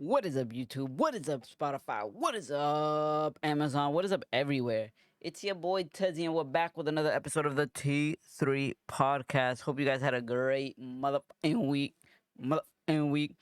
What is up, YouTube? What is up, Spotify? What is up, Amazon? What is up, everywhere? It's your boy Tehziii, and we're back with another episode of the T3 podcast. Hope you guys had a great motherfucking week. Motherfucking week.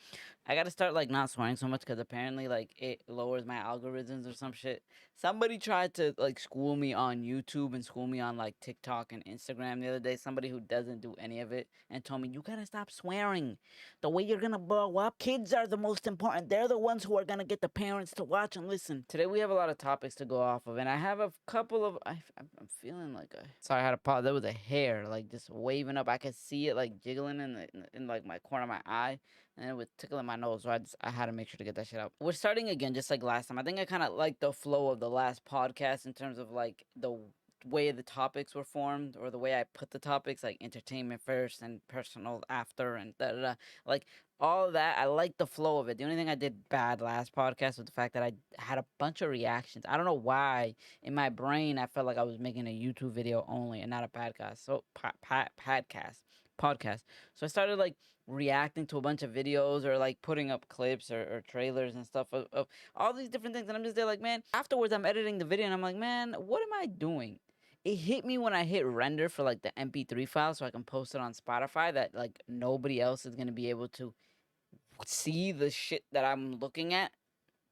I gotta start not swearing so much because apparently it lowers my algorithms or some shit. Somebody tried to school me on YouTube and school me on TikTok and Instagram the other day. Somebody who doesn't do any of it and told me you gotta stop swearing. The way you're gonna blow up, kids are the most important. They're the ones who are gonna get the parents to watch and listen. Today we have a lot of topics to go off of, and I have a couple of. I'm feeling like a. Sorry, I had a pause. There was a hair just waving up. I could see it jiggling in my corner of my eye, and it was tickling my nose. So I had to make sure to get that shit out. We're starting again, just like last time. I think I kind of like the flow of the last podcast in terms of the way the topics were formed, or the way I put the topics, like entertainment first and personal after, and da da da. Like all of that, I like the flow of it. The only thing I did bad last podcast was the fact that I had a bunch of reactions. I don't know why in my brain I felt like I was making a YouTube video only and not a podcast. So podcast. So I started reacting to a bunch of videos, or putting up clips or trailers and stuff of all these different things, and I'm just there man, afterwards I'm editing the video and I'm like, man, what am I doing? It hit me when I hit render for the MP3 file so I can post it on Spotify, that nobody else is gonna be able to see the shit that I'm looking at.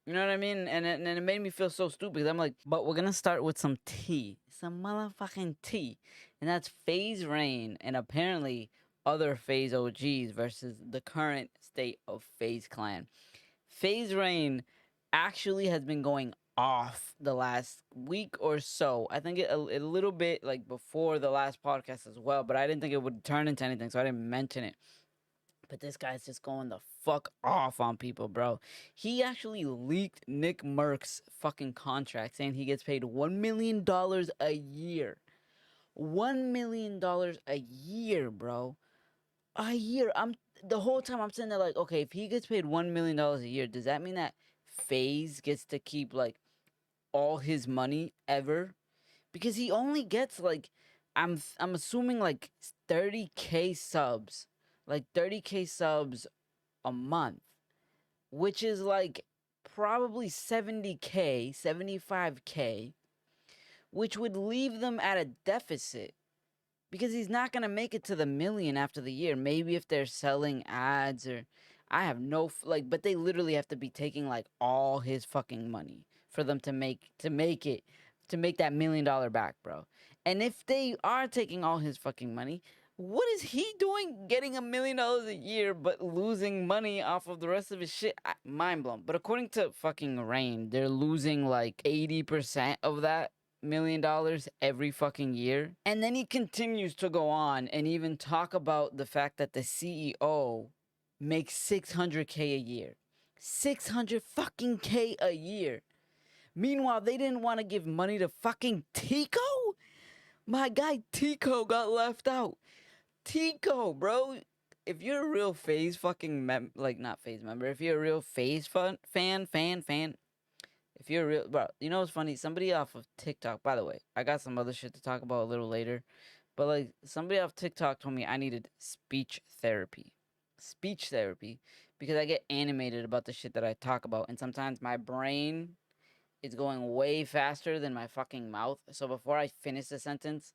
You know what I mean? And it made me feel so stupid. I'm like, but we're gonna start with some tea. Some motherfucking tea. And that's FaZe Rain and apparently other FaZe OGs versus the current state of FaZe Clan. FaZe Rain actually has been going off the last week or so. I think a little bit before the last podcast as well, but I didn't think it would turn into anything, so I didn't mention it. But this guy's just going the fuck off on people, bro. He actually leaked Nick Merck's fucking contract, saying he gets paid $1 million a year. $1 million a year, bro. A year. The whole time I'm sitting there okay, if he gets paid $1 million a year, does that mean that FaZe gets to keep all his money ever? Because he only gets I'm assuming 30K subs. 30K subs a month, which is probably 70K, 75K, which would leave them at a deficit because he's not going to make it to the million after the year. Maybe if they're selling ads, or I have no but they literally have to be taking all his fucking money for them to make that $1 million back, bro. And if they are taking all his fucking money, what is he doing getting $1 million a year but losing money off of the rest of his shit? Mind blown. But according to fucking Rain, they're losing 80% of that $1 million every fucking year. And then he continues to go on and even talk about the fact that the CEO makes 600K a year. 600 fucking K a year. Meanwhile, they didn't want to give money to fucking Tico? My guy Tico got left out. Tico, bro. If you're a real FaZe fucking not FaZe member, if you're a real FaZe fan, if you're a real, bro, you know what's funny? Somebody off of TikTok, by the way, I got some other shit to talk about a little later, but somebody off TikTok told me I needed speech therapy. Speech therapy, because I get animated about the shit that I talk about, and sometimes my brain is going way faster than my fucking mouth. So before I finish the sentence,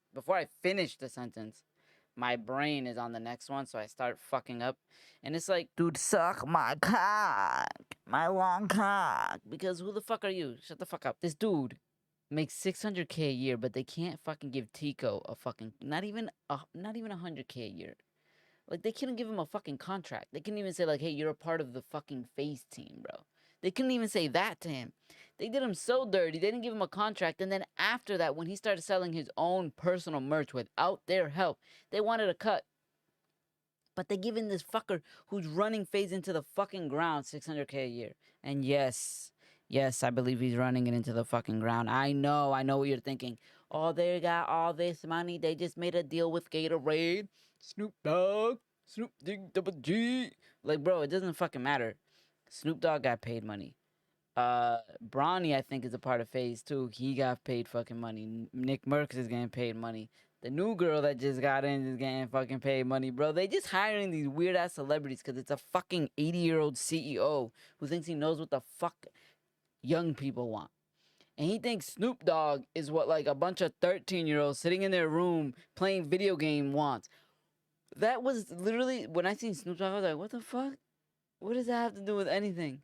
my brain is on the next one, so I start fucking up. And it's like, dude, suck my cock, my long cock. Because who the fuck are you? Shut the fuck up. This dude makes 600K a year, but they can't fucking give Tico a fucking, not even 100K a year. They couldn't give him a fucking contract. They couldn't even say hey, you're a part of the fucking FaZe team, bro. They couldn't even say that to him. They did him so dirty. They didn't give him a contract. And then after that, when he started selling his own personal merch without their help, they wanted a cut. But they giving this fucker who's running FaZe into the fucking ground 600K a year. And yes, I believe he's running it into the fucking ground. I know what you're thinking. Oh, they got all this money. They just made a deal with Gatorade, Snoop Dogg, Snoop Double G. Bro, it doesn't fucking matter. Snoop Dogg got paid money. Bronny, I think, is a part of FaZe too. He got paid fucking money. Nick Merckx is getting paid money. The new girl that just got in is getting fucking paid money, bro. They just hiring these weird ass celebrities because it's a fucking 80-year-old CEO who thinks he knows what the fuck young people want. And he thinks Snoop Dogg is what like a bunch of 13-year-olds sitting in their room playing video game wants. That was literally, when I seen Snoop Dogg, I was like, what the fuck? What does that have to do with anything?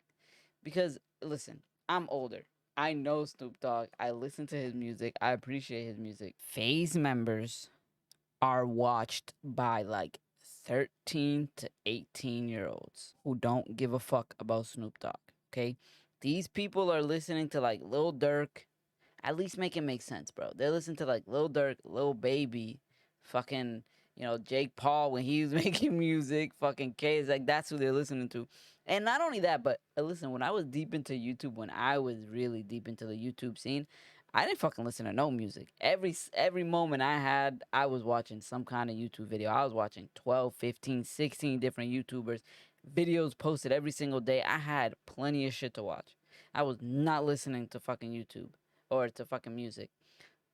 Because, listen, I'm older. I know Snoop Dogg. I listen to his music. I appreciate his music. FaZe members are watched by like 13 to 18-year-olds who don't give a fuck about Snoop Dogg, okay? These people are listening to like Lil Durk. At least make it make sense, bro. They listen to like Lil Durk, Lil Baby, fucking, Jake Paul when he was making music, fucking K. Like, that's who they're listening to. And not only that, but listen, when I was deep into YouTube, when I was really deep into the YouTube scene, I didn't fucking listen to no music. Every moment I had, I was watching some kind of YouTube video. I was watching 12, 15, 16 different YouTubers, videos posted every single day. I had plenty of shit to watch. I was not listening to fucking YouTube or to fucking music.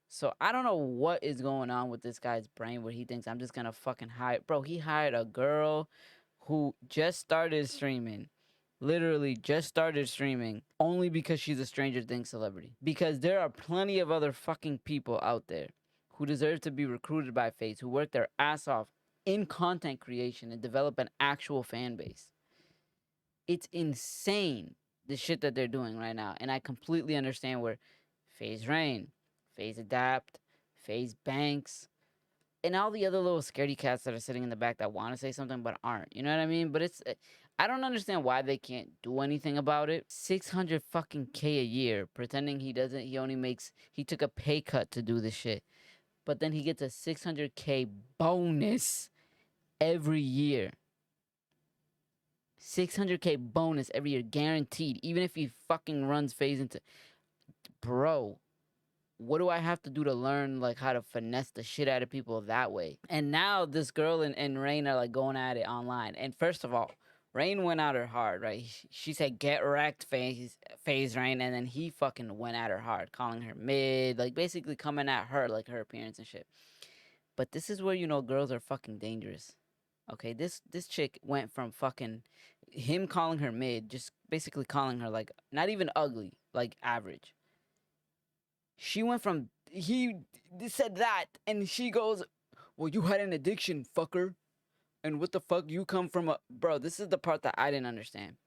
So I don't know what is going on with this guy's brain where he thinks I'm just gonna fucking hire. Bro, he hired a girl who just started streaming. Literally just started streaming only because she's a Stranger Things celebrity. Because there are plenty of other fucking people out there who deserve to be recruited by FaZe, who work their ass off in content creation and develop an actual fan base. It's insane the shit that they're doing right now. And I completely understand where FaZe Rain, FaZe Adapt, FaZe Banks, and all the other little scaredy cats that are sitting in the back that want to say something but aren't. You know what I mean? But I don't understand why they can't do anything about it. 600 fucking K a year, pretending he took a pay cut to do this shit. But then he gets a 600K bonus every year. 600K bonus every year, guaranteed. Even if he fucking runs FaZe into... Bro, what do I have to do to learn like how to finesse the shit out of people that way? And now this girl and Rain are like going at it online. And first of all, Rain went at her hard, right? She said, "Get wrecked, FaZe Rain," and then he fucking went at her hard, calling her mid, like basically coming at her, like her appearance and shit. But this is where girls are fucking dangerous. Okay, this chick went from fucking him calling her mid, just basically calling her like not even ugly, like average. She went from he said that, and she goes, "Well, you had an addiction, fucker. And what the fuck, you come from a..." Bro, this is the part that I didn't understand.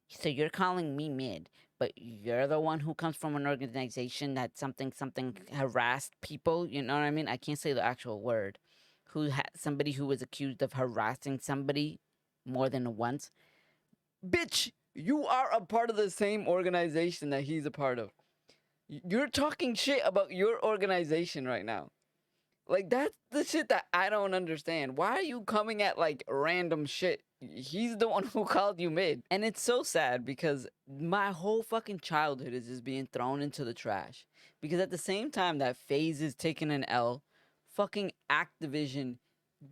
So you're calling me mid, but you're the one who comes from an organization that something harassed people, you know what I mean? I can't say the actual word. Who had somebody who was accused of harassing somebody more than once. Bitch, you are a part of the same organization that he's a part of. You're talking shit about your organization right now. Like, that's the shit that I don't understand. Why are you coming at, like, random shit? He's the one who called you mid. And it's so sad because my whole fucking childhood is just being thrown into the trash. Because at the same time that FaZe is taking an L, fucking Activision,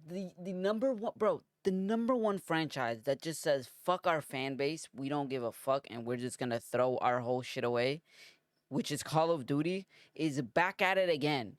the number one, bro, the number one franchise that just says, fuck our fan base, we don't give a fuck, and we're just gonna throw our whole shit away, which is Call of Duty, is back at it again.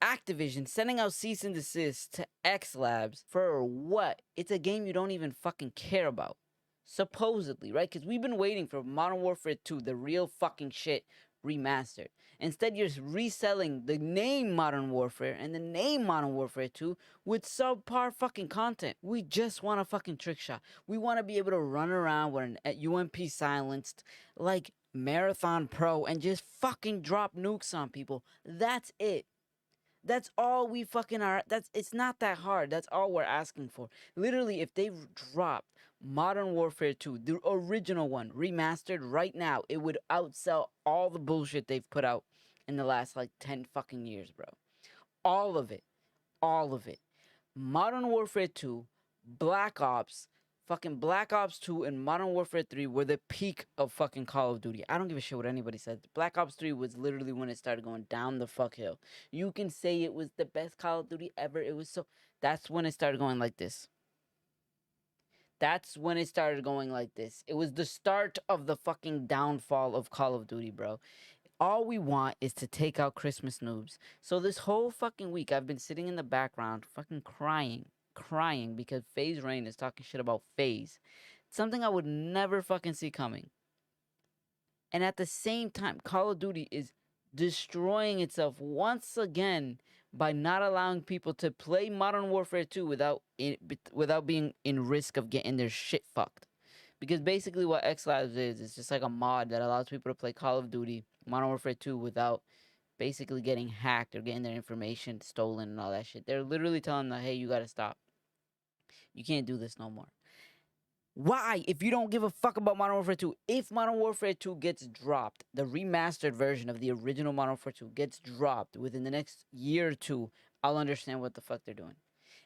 Activision sending out cease and desist to XLabs for what? It's a game you don't even fucking care about. Supposedly, right? Because we've been waiting for Modern Warfare 2, the real fucking shit, remastered. Instead, you're reselling the name Modern Warfare and the name Modern Warfare 2 with subpar fucking content. We just want a fucking trick shot. We want to be able to run around with an UMP silenced, like Marathon Pro, and just fucking drop nukes on people. That's it. That's all we fucking are. It's not that hard. That's all we're asking for. Literally, if they dropped Modern Warfare 2, the original one, remastered right now, it would outsell all the bullshit they've put out in the last like 10 fucking years, bro. All of it. All of it. Modern Warfare 2, Black Ops, fucking Black Ops 2 and Modern Warfare 3 were the peak of fucking Call of Duty. I don't give a shit what anybody says. Black Ops 3 was literally when it started going down the fuck hill. You can say it was the best Call of Duty ever. It was so... That's when it started going like this. That's when it started going like this. It was the start of the fucking downfall of Call of Duty, bro. All we want is to take out Christmas noobs. So this whole fucking week, I've been sitting in the background fucking crying because FaZe Rain is talking shit about FaZe. Something I would never fucking see coming. And at the same time, Call of Duty is destroying itself once again by not allowing people to play Modern Warfare 2 without being in risk of getting their shit fucked. Because basically what XLabs is, it's just like a mod that allows people to play Call of Duty Modern Warfare 2 without basically getting hacked or getting their information stolen and all that shit. They're literally telling them, hey, you gotta stop. You can't do this no more. Why? If you don't give a fuck about Modern Warfare 2, if Modern Warfare 2 gets dropped, the remastered version of the original Modern Warfare 2 gets dropped within the next year or two, I'll understand what the fuck they're doing.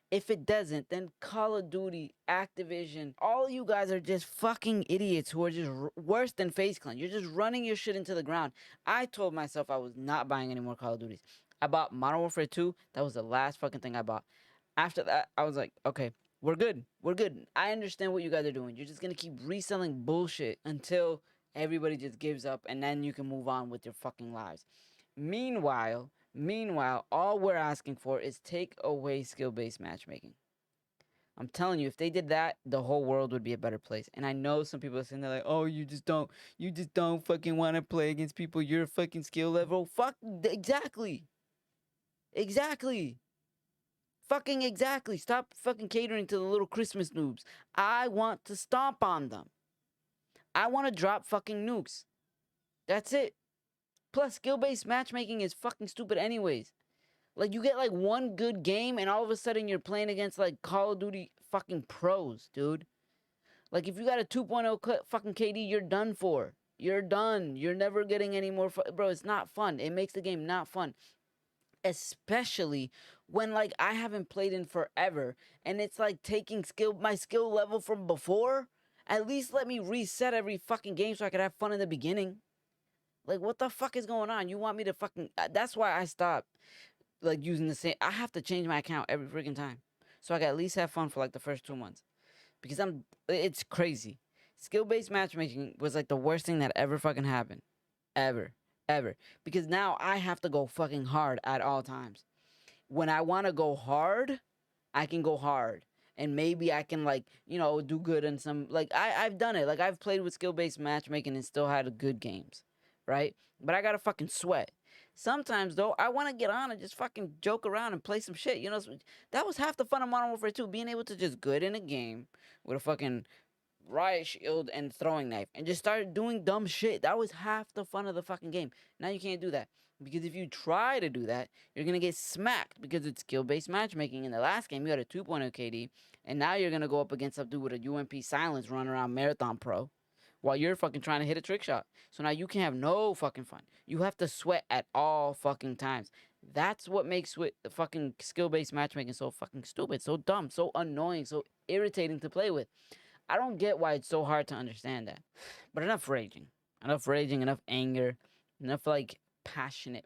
If it doesn't, then Call of Duty, Activision, all you guys are just fucking idiots who are just worse than FaZe Clan. You're just running your shit into the ground. I told myself I was not buying any more Call of Duties. I bought Modern Warfare 2. That was the last fucking thing I bought. After that, I was like, okay, we're good. We're good. I understand what you guys are doing. You're just going to keep reselling bullshit until everybody just gives up and then you can move on with your fucking lives. Meanwhile, all we're asking for is take away skill-based matchmaking. I'm telling you, if they did that, the whole world would be a better place. And I know some people are saying they're like, oh, you just don't fucking want to play against people your fucking skill level. Fuck, exactly. Fucking exactly. Stop fucking catering to the little Christmas noobs. I want to stomp on them. I want to drop fucking nukes. That's it. Plus, skill-based matchmaking is fucking stupid anyways. Like, you get, like, one good game, and all of a sudden you're playing against, like, Call of Duty fucking pros, dude. Like, if you got a 2.0 fucking KD, you're done for. You're done. You're never getting any more bro, it's not fun. It makes the game not fun. Especially when, like, I haven't played in forever, and it's, like, taking my skill level from before. At least let me reset every fucking game so I could have fun in the beginning. Like, what the fuck is going on? You want me to fucking... That's why I stopped, like, using the same... I have to change my account every freaking time. So I can at least have fun for, like, the first 2 months. Because it's crazy. Skill-based matchmaking was, like, the worst thing that ever fucking happened. Ever. Because now I have to go fucking hard at all times. When I want to go hard, I can go hard. And maybe I can, like, you know, do good in some... Like, I've done it. Like, I've played with skill-based matchmaking and still had good games. Right? But I gotta fucking sweat. Sometimes, though, I want to get on and just fucking joke around and play some shit. You know, that was half the fun of Modern Warfare 2. Being able to just good in a game with a fucking riot shield and throwing knife and just start doing dumb shit. That was half the fun of the fucking game. Now you can't do that. Because if you try to do that, you're going to get smacked because it's skill-based matchmaking. In the last game, you had a 2.0 KD, and now you're going to go up against some dude with a UMP silence running around Marathon Pro while you're fucking trying to hit a trick shot. So now you can have no fucking fun. You have to sweat at all fucking times. That's what makes fucking skill-based matchmaking so fucking stupid, so dumb, so annoying, so irritating to play with. I don't get why it's so hard to understand that. But enough raging, enough anger, enough like passionate,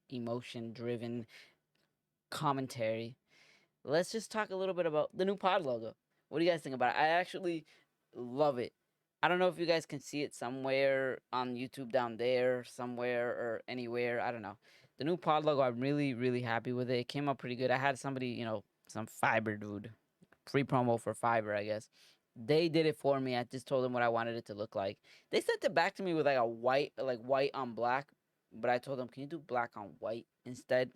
emotion-driven commentary. Let's just talk a little bit about the new pod logo. What do you guys think about it? I actually love it. I don't know if you guys can see it somewhere on YouTube down there, somewhere or anywhere. I don't know. The new pod logo, I'm really, really happy with it. It came out pretty good. I had somebody, you know, some Fiverr dude, free promo for Fiverr, I guess. They did it for me. I just told them what I wanted it to look like. They sent it back to me with like a white on black. But I told them, can you do black on white instead?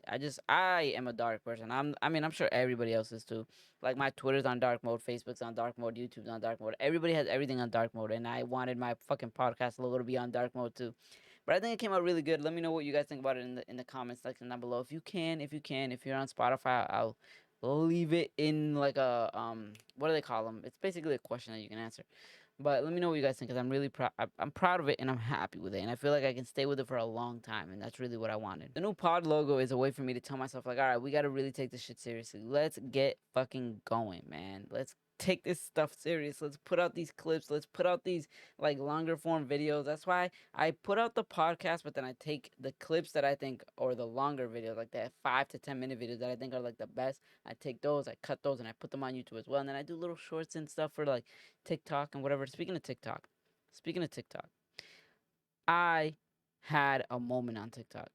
I am a dark person. I'm sure everybody else is too. Like, my Twitter's on dark mode, Facebook's on dark mode, YouTube's on dark mode. Everybody has everything on dark mode, and I wanted my fucking podcast logo to be on dark mode too. But I think it came out really good. Let me know what you guys think about it in the comments section down below. If you're on Spotify, I'll leave it in like a what do they call them? It's basically a question that you can answer. But let me know what you guys think, because I'm really proud. I'm proud of it, and I'm happy with it, and I feel like I can stay with it for a long time, and that's really what I wanted. The new pod logo is a way for me to tell myself, like, all right, we got to really take this shit seriously. Let's get fucking going, man. Let's take this stuff serious. Let's put out these clips. Let's put out these, like, longer form videos. That's why I put out the podcast, but then I take the clips that I think, or the longer videos, like that 5 to 10 minute videos that I think are, like, the best. I take those, I cut those, and I put them on YouTube as well. And then I do little shorts and stuff for, like, TikTok and whatever. Speaking of TikTok, I had a moment on TikTok.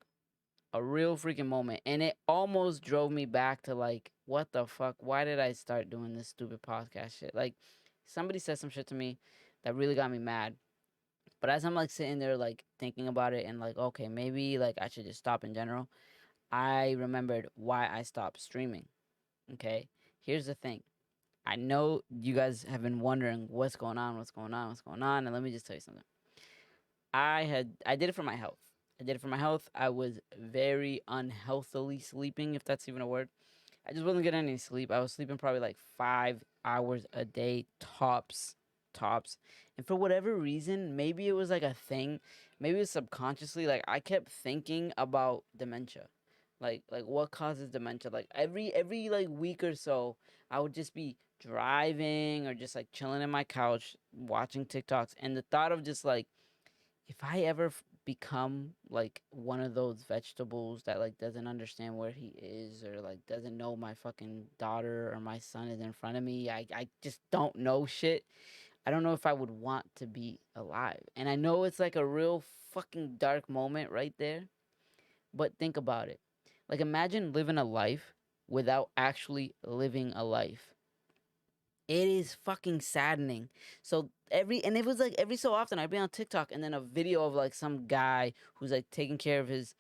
A real freaking moment. And it almost drove me back to like, what the fuck? Why did I start doing this stupid podcast shit? Like, somebody said some shit to me that really got me mad. But as I'm like sitting there like thinking about it and like, okay, maybe like I should just stop in general, I remembered why I stopped streaming. Okay? Here's the thing. I know you guys have been wondering what's going on, and let me just tell you something. I did it for my health. I did it for my health. I was very unhealthily sleeping, if that's even a word. I just wasn't getting any sleep. I was sleeping probably like 5 hours a day, tops, tops. And for whatever reason, maybe it was like a thing. Maybe it's subconsciously like I kept thinking about dementia. Like what causes dementia? Like every like week or so, I would just be driving or just like chilling in my couch watching TikToks, and the thought of just like if I ever become like one of those vegetables that like doesn't understand where he is or like doesn't know my fucking daughter or my son is in front of me, I just don't know shit. I don't know if I would want to be alive. And I know it's like a real fucking dark moment right there, but think about it. Like imagine living a life without actually living a life. It is fucking saddening. So it was like every so often I'd be on TikTok and then a video of like some guy who's like taking care of his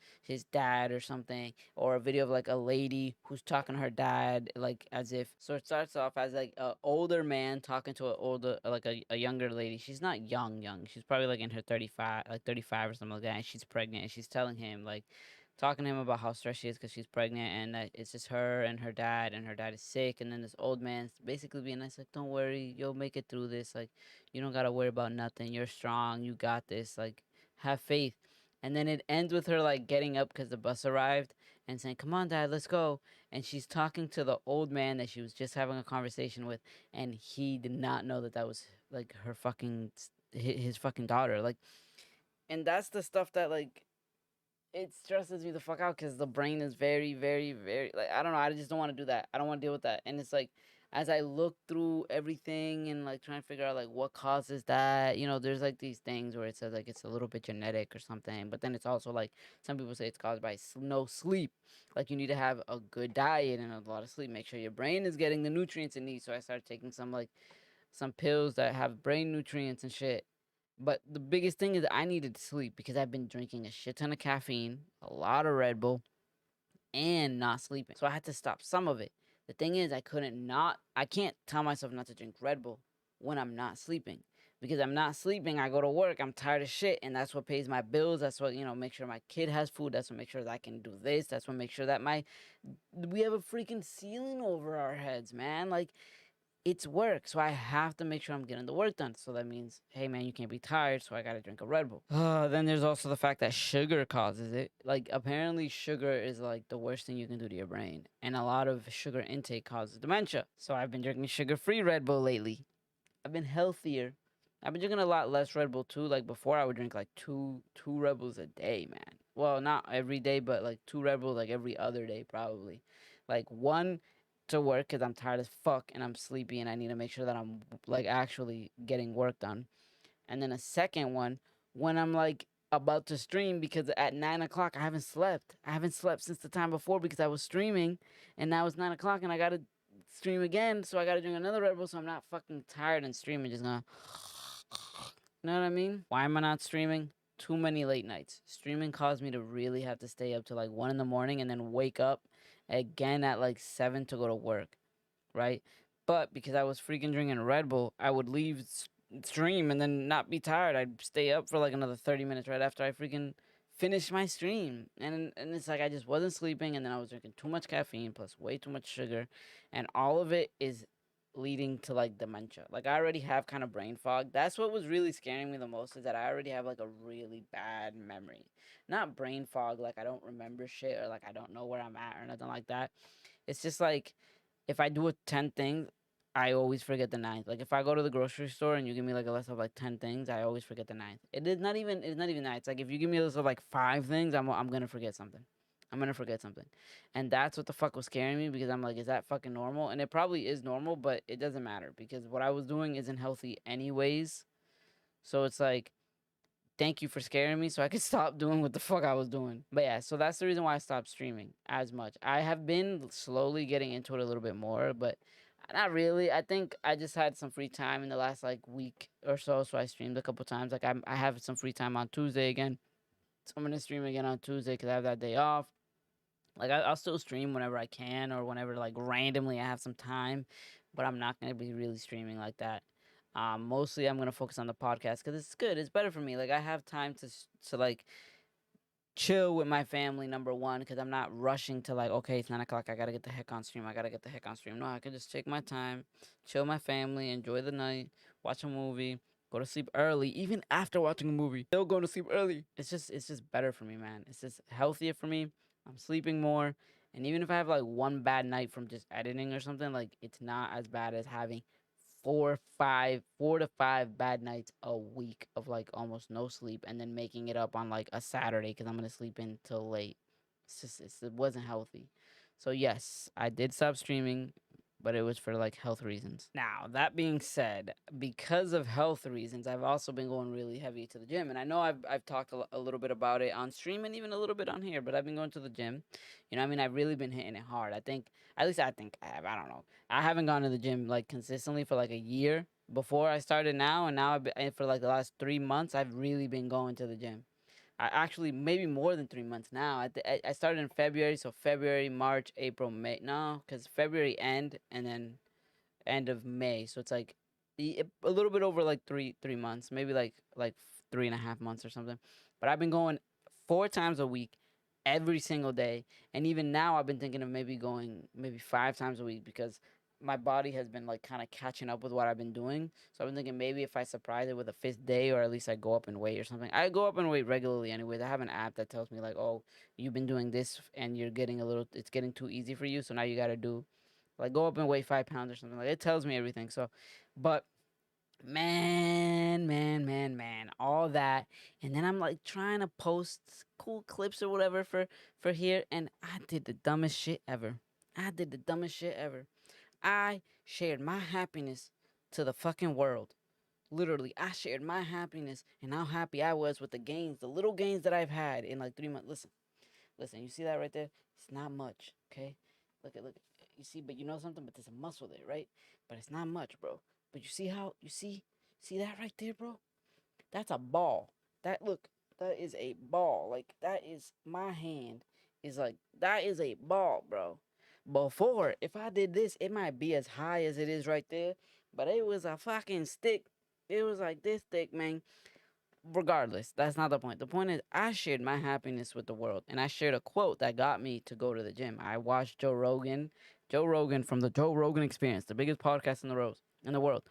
dad or something, or a video of like a lady who's talking to her dad like as if. So it starts off as like a older man talking to a younger lady. She's not young. She's probably like in her 35, like 35 or something like that. And she's pregnant and she's telling him like talking to him about how stressed she is because she's pregnant and that it's just her and her dad is sick. And then this old man's basically being nice, like, don't worry, you'll make it through this. Like, you don't got to worry about nothing. You're strong. You got this. Like, have faith. And then it ends with her, like, getting up because the bus arrived and saying, come on, dad, let's go. And she's talking to the old man that she was just having a conversation with. And he did not know that that was, like, her fucking, his fucking daughter. Like, and that's the stuff that, like, it stresses me the fuck out because the brain is very, very, very like I don't know. I just don't want to do that. I don't want to deal with that. And it's like as I look through everything and like trying to figure out like what causes that, there's like these things where it says like it's a little bit genetic or something, but then it's also like some people say it's caused by no sleep. Like you need to have a good diet and a lot of sleep. Make sure your brain is getting the nutrients it needs. So I started taking some pills that have brain nutrients and shit. But the biggest thing is I needed to sleep because I've been drinking a shit ton of caffeine, a lot of Red Bull, and not sleeping. So I had to stop some of it. The thing is, I can't tell myself not to drink Red Bull when I'm not sleeping. Because I'm not sleeping, I go to work, I'm tired of shit, and that's what pays my bills. That's what, make sure my kid has food. That's what make sure that I can do this. That's what make sure that we have a freaking ceiling over our heads, man. Like, it's work, so I have to make sure I'm getting the work done. So that means, hey man, you can't be tired, so I gotta drink a Red Bull. Then there's also the fact that sugar causes it. Like apparently sugar is like the worst thing you can do to your brain, and a lot of sugar intake causes dementia. So I've been drinking sugar-free Red Bull lately. I've been healthier. I've been drinking a lot less Red Bull too. Like before, I would drink like two Red Bulls a day, man. Well, not every day, but like two Red Bulls like every other day, probably. Like one to work because I'm tired as fuck and I'm sleepy and I need to make sure that I'm like actually getting work done. And then a second one when I'm like about to stream because at 9 o'clock I haven't slept. I haven't slept since the time before because I was streaming and now it's 9 o'clock and I gotta stream again, so I gotta drink another Red Bull so I'm not fucking tired and streaming just gonna. You know what I mean? Why am I not streaming? Too many late nights. Streaming caused me to really have to stay up to like 1 in the morning and then wake up again at like 7 to go to work, right? But because I was freaking drinking Red Bull, I would leave stream and then not be tired. I'd stay up for like another 30 minutes right after I freaking finished my stream. And it's like I just wasn't sleeping and then I was drinking too much caffeine plus way too much sugar. And all of it is leading to like dementia. Like I already have kind of brain fog. That's what was really scaring me the most is that I already have like a really bad memory. Not brain fog, like I don't remember shit or like I don't know where I'm at or nothing like that. It's just like if I do 10 things, I always forget the ninth. Like if I go to the grocery store and you give me like a list of like 10 things, I always forget the ninth. It's not even that. It's like if you give me a list of like 5 things, I'm gonna forget something. I'm gonna forget something. And that's what the fuck was scaring me because I'm like, is that fucking normal? And it probably is normal, but it doesn't matter because what I was doing isn't healthy anyways. So it's like thank you for scaring me so I could stop doing what the fuck I was doing. But yeah, so that's the reason why I stopped streaming as much. I have been slowly getting into it a little bit more, but not really. I think I just had some free time in the last like week or so I streamed a couple times. Like I have some free time on Tuesday again. So I'm gonna stream again on Tuesday because I have that day off. Like I'll still stream whenever I can or whenever like randomly I have some time, but I'm not gonna be really streaming like that. Mostly I'm gonna focus on the podcast because it's good. It's better for me. Like I have time to like chill with my family. Number one, because I'm not rushing to like, okay, it's 9 o'clock. I gotta get the heck on stream. I gotta get the heck on stream. No, I can just take my time, chill with my family, enjoy the night, watch a movie, go to sleep early. Even after watching a movie, still going to sleep early. It's just better for me, man. It's just healthier for me. I'm sleeping more. And even if I have like one bad night from just editing or something, like it's not as bad as having 4 to 5 bad nights a week of like almost no sleep, and then making it up on like a Saturday because I'm gonna sleep in till late. It wasn't healthy. So yes, I did stop streaming, but it was for like health reasons. Now that being said, because of health reasons, I've also been going really heavy to the gym, and I know I've talked a little bit about it on stream and even a little bit on here, but I've been going to the gym. You know, what I mean, I've really been hitting it hard. I think, at least I think I have. I don't know. I haven't gone to the gym like consistently for like a year before I started now, and now for like the last 3 months, I've really been going to the gym. I actually maybe more than 3 months now. I started in February, so February, March, April, May. No, because February end and then end of May, so it's like a little bit over like three months, maybe like 3.5 months or something. But I've been going 4 times a week, every single day, and even now I've been thinking of maybe going maybe 5 times a week because my body has been like kind of catching up with what I've been doing. So I've been thinking maybe if I surprise it with a fifth day, or at least I go up in weight or something. I go up in weight regularly anyways. I have an app that tells me like, oh, you've been doing this and you're getting it's getting too easy for you, so now you got to do like go up and weigh 5 pounds or something. Like it tells me everything. So, but man, all that, and then I'm like trying to post cool clips or whatever for here, and I did the dumbest shit ever. I did the dumbest shit ever. I shared my happiness to the fucking world. Literally, I shared my happiness and how happy I was with the gains, the little gains that I've had in like 3 months. Listen, you see that right there? It's not much, okay? Look at. You see, but you know something? But there's a muscle there, right? But it's not much, bro. But you see how, see that right there, bro? That's a ball. That is a ball. Like, that is, my hand is like, that is a ball, bro. Before, if I did this, it might be as high as it is right there. But it was a fucking stick. It was like this thick, man. Regardless, that's not the point. The point is, I shared my happiness with the world, and I shared a quote that got me to go to the gym. I watched Joe Rogan from the Joe Rogan Experience, the biggest podcast in the world.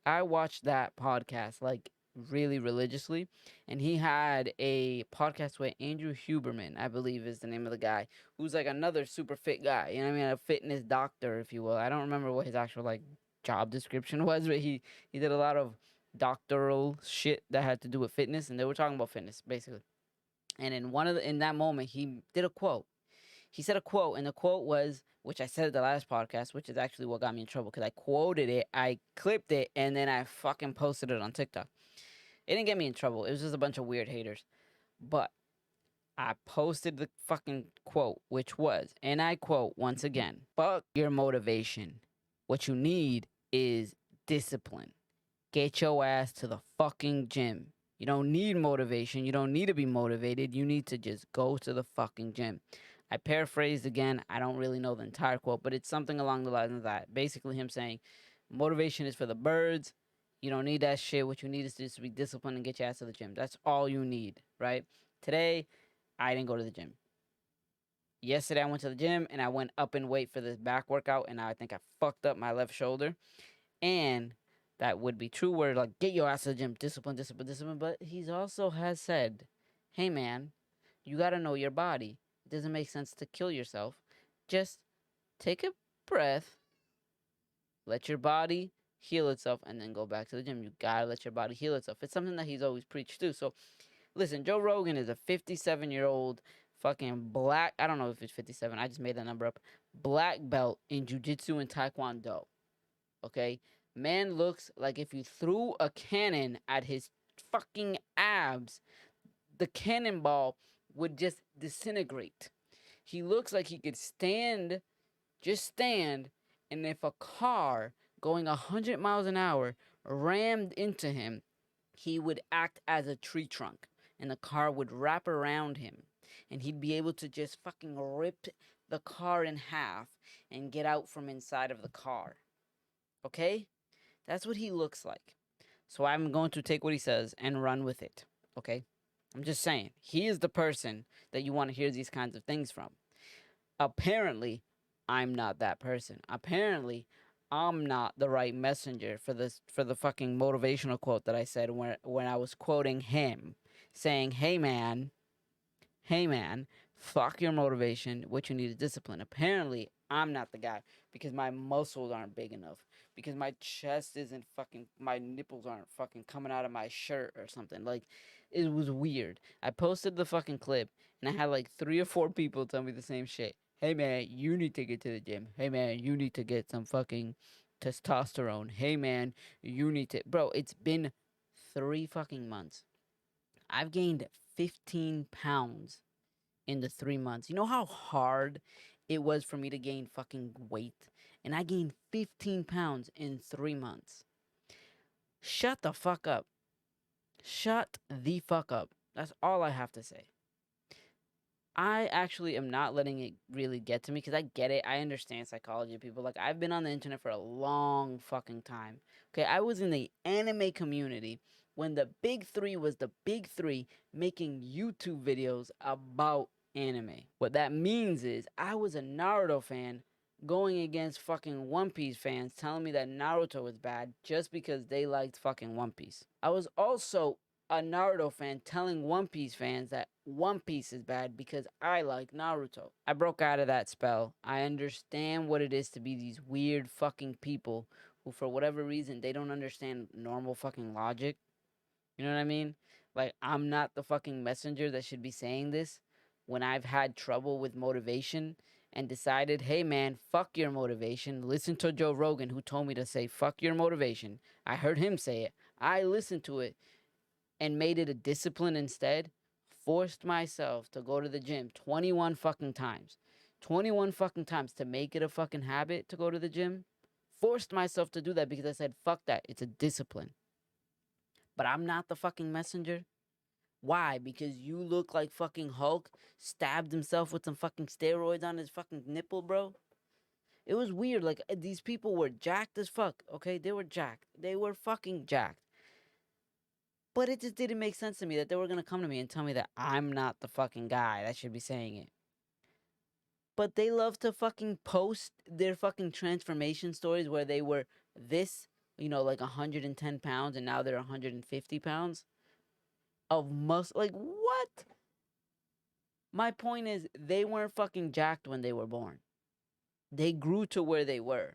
I watched that podcast like really religiously, and he had a podcast with Andrew Huberman, I believe is the name of the guy, who's like another super fit guy. You know what I mean? A fitness doctor, if you will. I don't remember what his actual like job description was, but he did a lot of doctoral shit that had to do with fitness, and they were talking about fitness basically. And in that moment, he did a quote. He said a quote, and the quote was, which I said at the last podcast, which is actually what got me in trouble because I quoted it, I clipped it, and then I fucking posted it on TikTok. It didn't get me in trouble. It was just a bunch of weird haters. But I posted the fucking quote, which was, and I quote once again, fuck your motivation. What you need is discipline. Get your ass to the fucking gym. You don't need motivation. You don't need to be motivated. You need to just go to the fucking gym. I paraphrased again. I don't really know the entire quote, but it's something along the lines of that. Basically, him saying, motivation is for the birds. You don't need that shit. What you need is just to be disciplined and get your ass to the gym. That's all you need, right? Today, I didn't go to the gym. Yesterday, I went to the gym and I went up in weight for this back workout, and I think I fucked up my left shoulder. And that would be true where like get your ass to the gym, discipline, discipline, discipline. But he's also has said, hey man, you gotta know your body. It doesn't make sense to kill yourself. Just take a breath, let your body heal itself, and then go back to the gym. You gotta let your body heal itself. It's something that he's always preached too. So listen, Joe Rogan is a 57-year-old fucking black, I don't know if it's 57, I just made that number up, black belt in jiu-jitsu and taekwondo. Okay? Man looks like if you threw a cannon at his fucking abs, the cannonball would just disintegrate. He looks like he could stand, just stand, and if a car going 100 miles an hour rammed into him, he would act as a tree trunk and the car would wrap around him and he'd be able to just fucking rip the car in half and get out from inside of the car. Okay? That's what he looks like. So I'm going to take what he says and run with it. Okay? I'm just saying. He is the person that you want to hear these kinds of things from. Apparently, I'm not that person. Apparently, I'm not the right messenger for the fucking motivational quote that I said when I was quoting him, saying, hey man, fuck your motivation. What you need is discipline. Apparently, I'm not the guy because my muscles aren't big enough. Because my chest isn't fucking, my nipples aren't fucking coming out of my shirt or something. Like, it was weird. I posted the fucking clip and I had like 3 or 4 people tell me the same shit. Hey man, you need to get to the gym. Hey man, you need to get some fucking testosterone. Hey man, you need to. Bro, it's been 3 fucking months. I've gained 15 pounds in the 3 months. You know how hard it was for me to gain fucking weight? And I gained 15 pounds in 3 months. Shut the fuck up. Shut the fuck up. That's all I have to say. I actually am not letting it really get to me because I get it. I understand psychology of people. Like, I've been on the internet for a long fucking time. Okay, I was in the anime community when the big 3 was the big 3 making YouTube videos about anime. What that means is I was a Naruto fan going against fucking One Piece fans telling me that Naruto was bad just because they liked fucking One Piece. I was also a Naruto fan telling One Piece fans that One Piece is bad because I like Naruto. I broke out of that spell. I understand what it is to be these weird fucking people who, for whatever reason, they don't understand normal fucking logic. You know what I mean? Like, I'm not the fucking messenger that should be saying this when I've had trouble with motivation and decided, hey man, fuck your motivation. Listen to Joe Rogan, who told me to say fuck your motivation. I heard him say it. I listened to it and made it a discipline instead. Forced myself to go to the gym 21 fucking times. 21 fucking times to make it a fucking habit to go to the gym. Forced myself to do that because I said, fuck that. It's a discipline. But I'm not the fucking messenger. Why? Because you look like fucking Hulk stabbed himself with some fucking steroids on his fucking nipple, bro. It was weird. Like, these people were jacked as fuck, okay? They were jacked. They were fucking jacked. But it just didn't make sense to me that they were going to come to me and tell me that I'm not the fucking guy that should be saying it. But they love to fucking post their fucking transformation stories where they were this, like 110 pounds and now they're 150 pounds of muscle. Like, what? My point is, they weren't fucking jacked when they were born. They grew to where they were.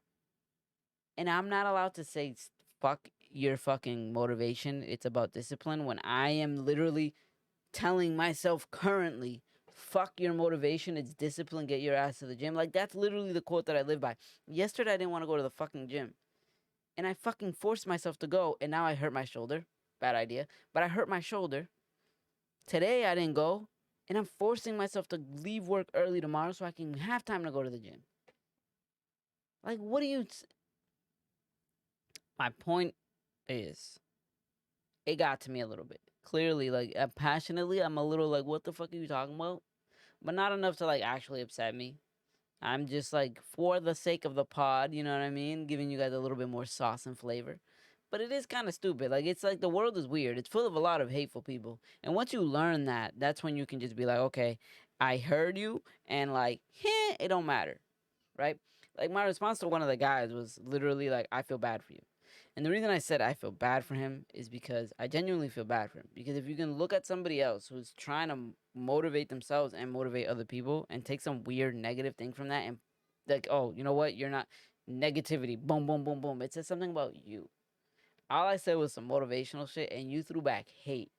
And I'm not allowed to say, fuck your fucking motivation. It's about discipline when I am literally telling myself currently, fuck your motivation, it's discipline, get your ass to the gym. Like, that's literally the quote that I live by. Yesterday, I didn't want to go to the fucking gym. And I fucking forced myself to go, and now I hurt my shoulder. Bad idea. But I hurt my shoulder. Today, I didn't go, and I'm forcing myself to leave work early tomorrow so I can have time to go to the gym. Like, what do you... My point is, it got to me a little bit. Clearly, like, passionately, I'm a little like, what the fuck are you talking about? But not enough to, like, actually upset me. I'm just, like, for the sake of the pod, you know what I mean? Giving you guys a little bit more sauce and flavor. But it is kind of stupid. Like, it's like the world is weird. It's full of a lot of hateful people. And once you learn that, that's when you can just be like, okay, I heard you, and, like, it don't matter, right? Like, my response to one of the guys was literally, like, I feel bad for you. And the reason I said I feel bad for him is because I genuinely feel bad for him. Because if you can look at somebody else who's trying to motivate themselves and motivate other people and take some weird negative thing from that and, like, oh, you know what? You're not negativity. Boom, boom, boom, boom. It says something about you. All I said was some motivational shit, and you threw back hate.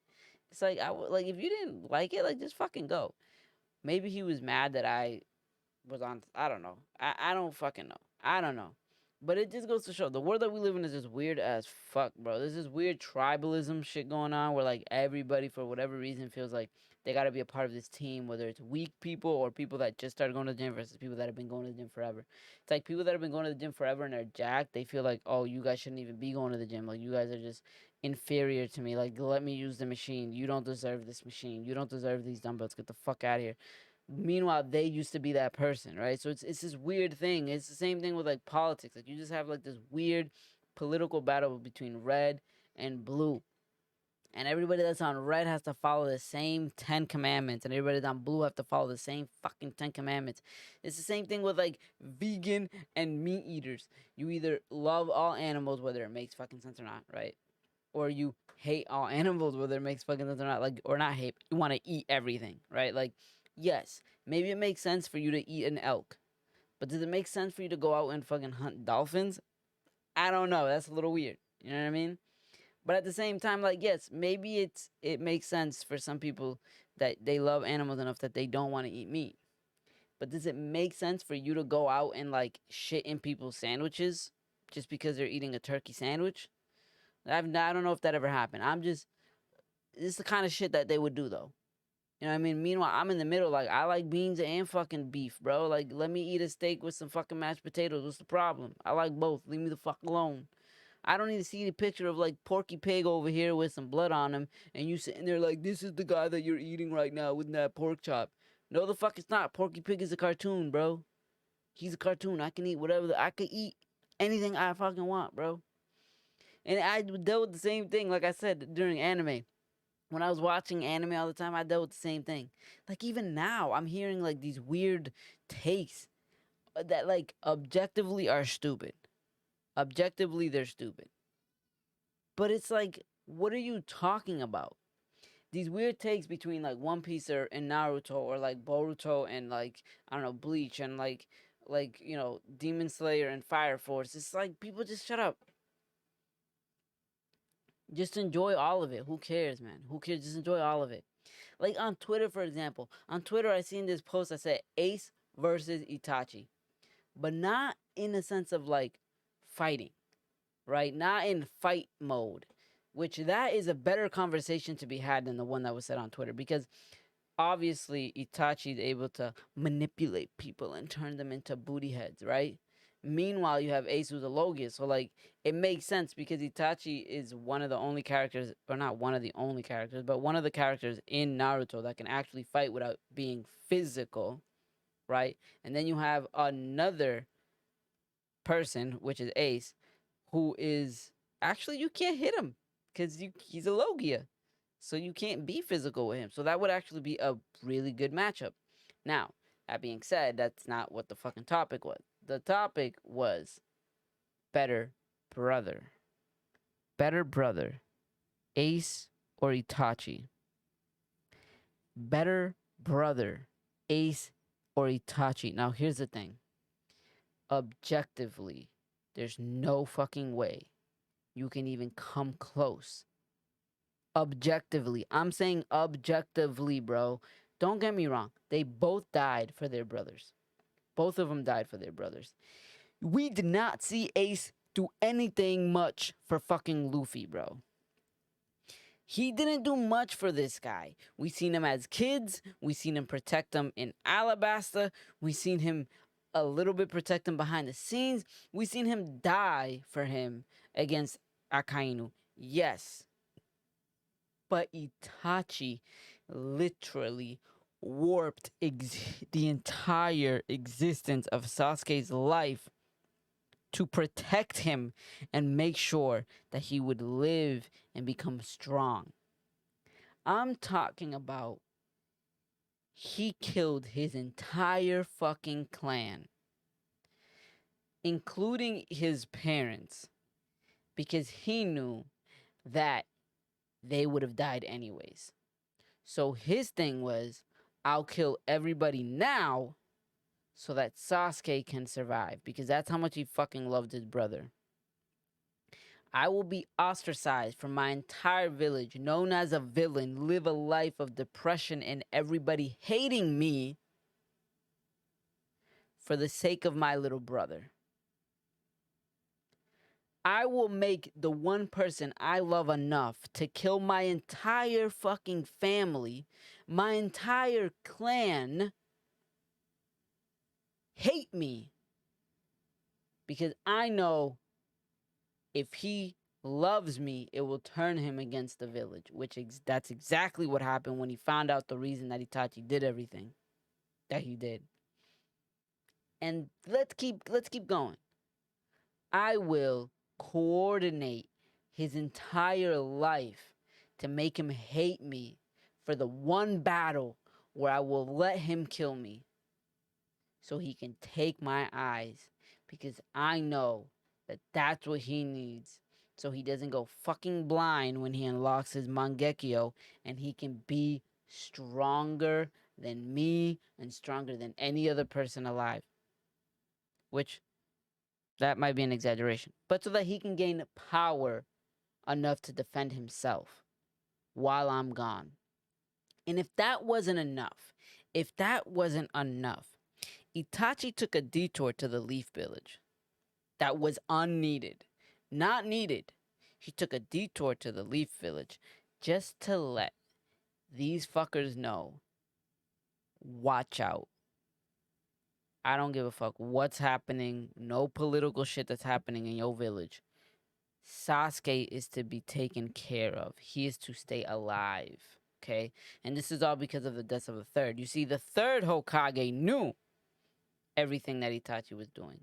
It's like, like, if you didn't like it, like, just fucking go. Maybe he was mad that I was on. I don't know. I don't fucking know. I don't know. But it just goes to show the world that we live in is just weird as fuck, bro. There's this weird tribalism shit going on where like everybody for whatever reason feels like they gotta be a part of this team, whether it's weak people or people that just started going to the gym versus people that have been going to the gym forever. It's like people that have been going to the gym forever and they're jacked, they feel like, oh, you guys shouldn't even be going to the gym. Like you guys are just inferior to me. Like let me use the machine. You don't deserve this machine. You don't deserve these dumbbells. Get the fuck out of here. Meanwhile, they used to be that person, right? So it's this weird thing. It's the same thing with like politics. Like you just have like this weird political battle between red and blue. And everybody that's on red has to follow the same 10 commandments, and everybody that's on blue have to follow the same fucking 10 commandments. It's the same thing with like vegan and meat eaters. You either love all animals, whether it makes fucking sense or not, right? Or you hate all animals, whether it makes fucking sense or not, like, or not hate, you want to eat everything, right? Like, yes, maybe it makes sense for you to eat an elk, but does it make sense for you to go out and fucking hunt dolphins? I don't know. That's a little weird. You know what I mean? But at the same time, like, yes, maybe it makes sense for some people that they love animals enough that they don't want to eat meat. But does it make sense for you to go out and like shit in people's sandwiches just because they're eating a turkey sandwich? I don't know if that ever happened. It's the kind of shit that they would do though. You know what I mean? Meanwhile, I'm in the middle. Like, I like beans and fucking beef, bro. Like, let me eat a steak with some fucking mashed potatoes. What's the problem? I like both. Leave me the fuck alone. I don't need to see the picture of, like, Porky Pig over here with some blood on him, and you sitting there like, this is the guy that you're eating right now with that pork chop. No, the fuck it's not. Porky Pig is a cartoon, bro. He's a cartoon. I can eat whatever. I could eat anything I fucking want, bro. And I dealt with the same thing, like I said, during anime. When I was watching anime all the time, I dealt with the same thing. Like even now, I'm hearing like these weird takes that like objectively are stupid. Objectively, they're stupid. But it's like, what are you talking about? These weird takes between like One Piece and Naruto, or like Boruto and like I don't know Bleach, and like you know Demon Slayer and Fire Force. It's like people just shut up. Just enjoy all of it. Who cares, man? Who cares? Just enjoy all of it. Like on Twitter, for example. On Twitter, I seen this post that said Ace versus Itachi. But not in the sense of like fighting, right? Not in fight mode. Which that is a better conversation to be had than the one that was said on Twitter. Because obviously Itachi is able to manipulate people and turn them into booty heads, right? Meanwhile, you have Ace who's a Logia, so like it makes sense because Itachi is one of the only characters, or not one of the only characters, but one of the characters in Naruto that can actually fight without being physical, right? And then you have another person, which is Ace, who is actually you can't hit him because he's a Logia. So you can't be physical with him. So that would actually be a really good matchup. Now, that being said, that's not what the fucking topic was. The topic was better brother. Better brother. Ace or Itachi? Better brother. Ace or Itachi? Now, here's the thing. Objectively, there's no fucking way you can even come close. Objectively. I'm saying objectively, bro. Don't get me wrong. They both died for their brothers. Both of them died for their brothers. We did not see Ace do anything much for fucking Luffy, bro. He didn't do much for this guy. We seen him as kids. We seen him protect them in Alabasta. We seen him a little bit protect him behind the scenes. We seen him die for him against Akainu. Yes. But Itachi literally warped the entire existence of Sasuke's life to protect him and make sure that he would live and become strong. I'm talking about he killed his entire fucking clan, including his parents, because he knew that they would have died anyways. So his thing was, I'll kill everybody now so that Sasuke can survive, because that's how much he fucking loved his brother. I will be ostracized from my entire village, known as a villain, live a life of depression and everybody hating me for the sake of my little brother. I will make the one person I love enough to kill my entire fucking family, my entire clan, hate me. Because I know if he loves me, it will turn him against the village. That's exactly what happened when he found out the reason that Itachi did everything that he did. And let's keep going. I will coordinate his entire life to make him hate me for the one battle where I will let him kill me so he can take my eyes, because I know that that's what he needs, so he doesn't go fucking blind when he unlocks his Mangekyo, and he can be stronger than me and stronger than any other person alive. Which, that might be an exaggeration. But so that he can gain power enough to defend himself while I'm gone. And if that wasn't enough, Itachi took a detour to the Leaf Village that was unneeded. Not needed. He took a detour to the Leaf Village just to let these fuckers know, watch out. I don't give a fuck what's happening. No political shit that's happening in your village. Sasuke is to be taken care of. He is to stay alive. Okay? And this is all because of the death of the third. You see, the third Hokage knew everything that Itachi was doing.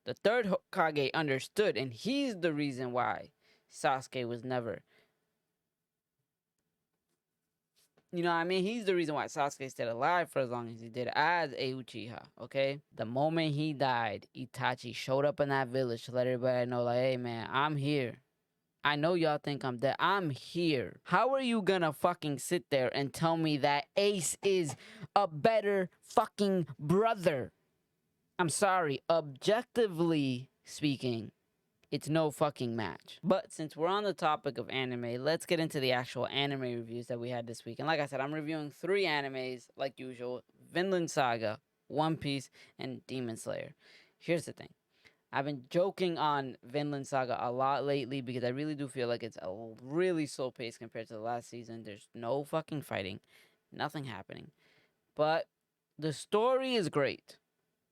The third Hokage understood, and he's the reason why Sasuke was never... You know what I mean? He's the reason why Sasuke stayed alive for as long as he did as a Uchiha, okay? The moment he died, Itachi showed up in that village to let everybody know, like, hey, man, I'm here. I know y'all think I'm dead. I'm here. How are you gonna fucking sit there and tell me that Ace is a better fucking brother? I'm sorry. Objectively speaking, it's no fucking match. But since we're on the topic of anime, let's get into the actual anime reviews that we had this week. And like I said, I'm reviewing 3 animes, like usual. Vinland Saga, One Piece, and Demon Slayer. Here's the thing. I've been joking on Vinland Saga a lot lately because I really do feel like it's a really slow pace compared to the last season. There's no fucking fighting. Nothing happening. But the story is great.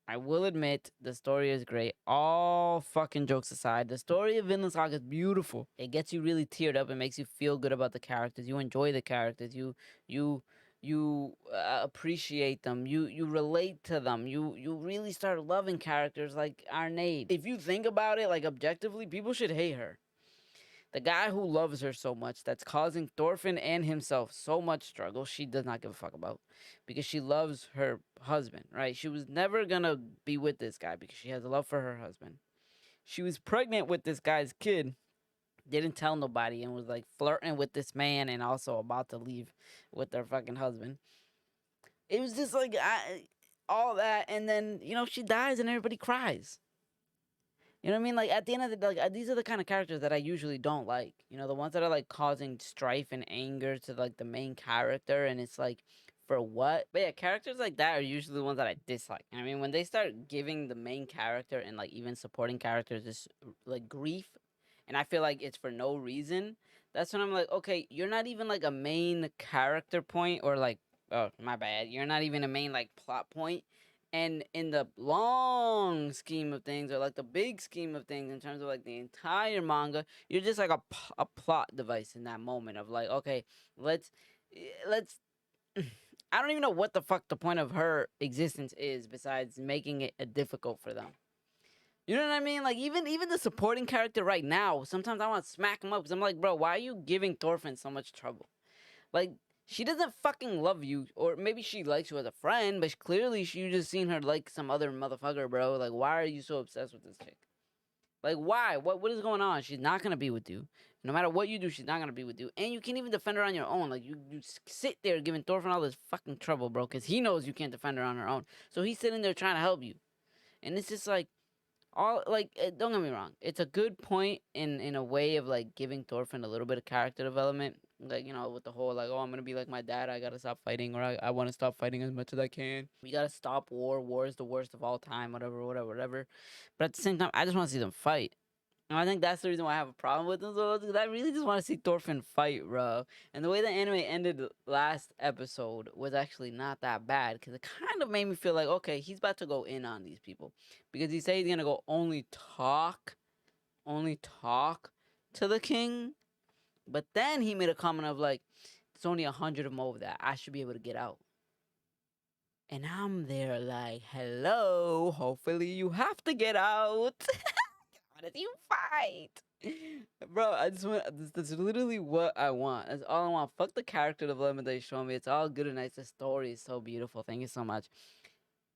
I will admit, the story is great. All fucking jokes aside, the story of Vinland Saga is beautiful. It gets you really teared up. It makes you feel good about the characters. You enjoy the characters. You appreciate them. You relate to them. You really start loving characters like Arnade. If you think about it, like objectively, people should hate her. The guy who loves her so much, that's causing Thorfinn and himself so much struggle, she does not give a fuck about. Because she loves her husband, right? She was never gonna be with this guy because she has a love for her husband. She was pregnant with this guy's kid, didn't tell nobody, and was like flirting with this man and also about to leave with her fucking husband. It was just like all that, and then, you know, she dies and everybody cries. You know what I mean? Like, at the end of the day, like, these are the kind of characters that I usually don't like. You know, the ones that are, like, causing strife and anger to, like, the main character. And it's like, for what? But yeah, characters like that are usually the ones that I dislike. I mean, when they start giving the main character and, like, even supporting characters this, like, grief, and I feel like it's for no reason, that's when I'm like, okay, you're not even, like, a main character point or, like, oh, my bad. You're not even a main, like, plot point. And in the long scheme of things, or like the big scheme of things in terms of like the entire manga, you're just like a plot device in that moment of like, okay, let's I don't even know what the fuck the point of her existence is besides making it difficult for them. You know what I mean? Like, even the supporting character right now, sometimes I want to smack him up because I'm like, bro, why are you giving Thorfinn so much trouble? Like, she doesn't fucking love you, or maybe she likes you as a friend, but clearly you just seen her like some other motherfucker, bro. Like, why are you so obsessed with this chick? Like, why? What is going on? She's not gonna be with you. No matter what you do, she's not gonna be with you. And you can't even defend her on your own. Like, you sit there giving Thorfinn all this fucking trouble, bro, because he knows you can't defend her on her own. So he's sitting there trying to help you. And it's just like, all like, don't get me wrong, it's a good point in a way of like giving Thorfinn a little bit of character development, like, you know, with the whole like, oh, I'm gonna be like my dad, I gotta stop fighting, or I want to stop fighting as much as I can, we gotta stop war is the worst of all time, whatever. But at the same time, I just want to see them fight. And I think that's the reason why I have a problem with them. So because I really just want to see Thorfinn fight, bro. And the way the anime ended last episode was actually not that bad because it kind of made me feel like, okay, he's about to go in on these people because he said he's gonna go only talk to the king. But then he made a comment of like, there's only 100 of them over there. I should be able to get out. And I'm there like, hello, hopefully you have to get out. How did you fight? Bro, I just want, that's literally what I want. That's all I want. Fuck the character development they show me. It's all good and nice. The story is so beautiful. Thank you so much.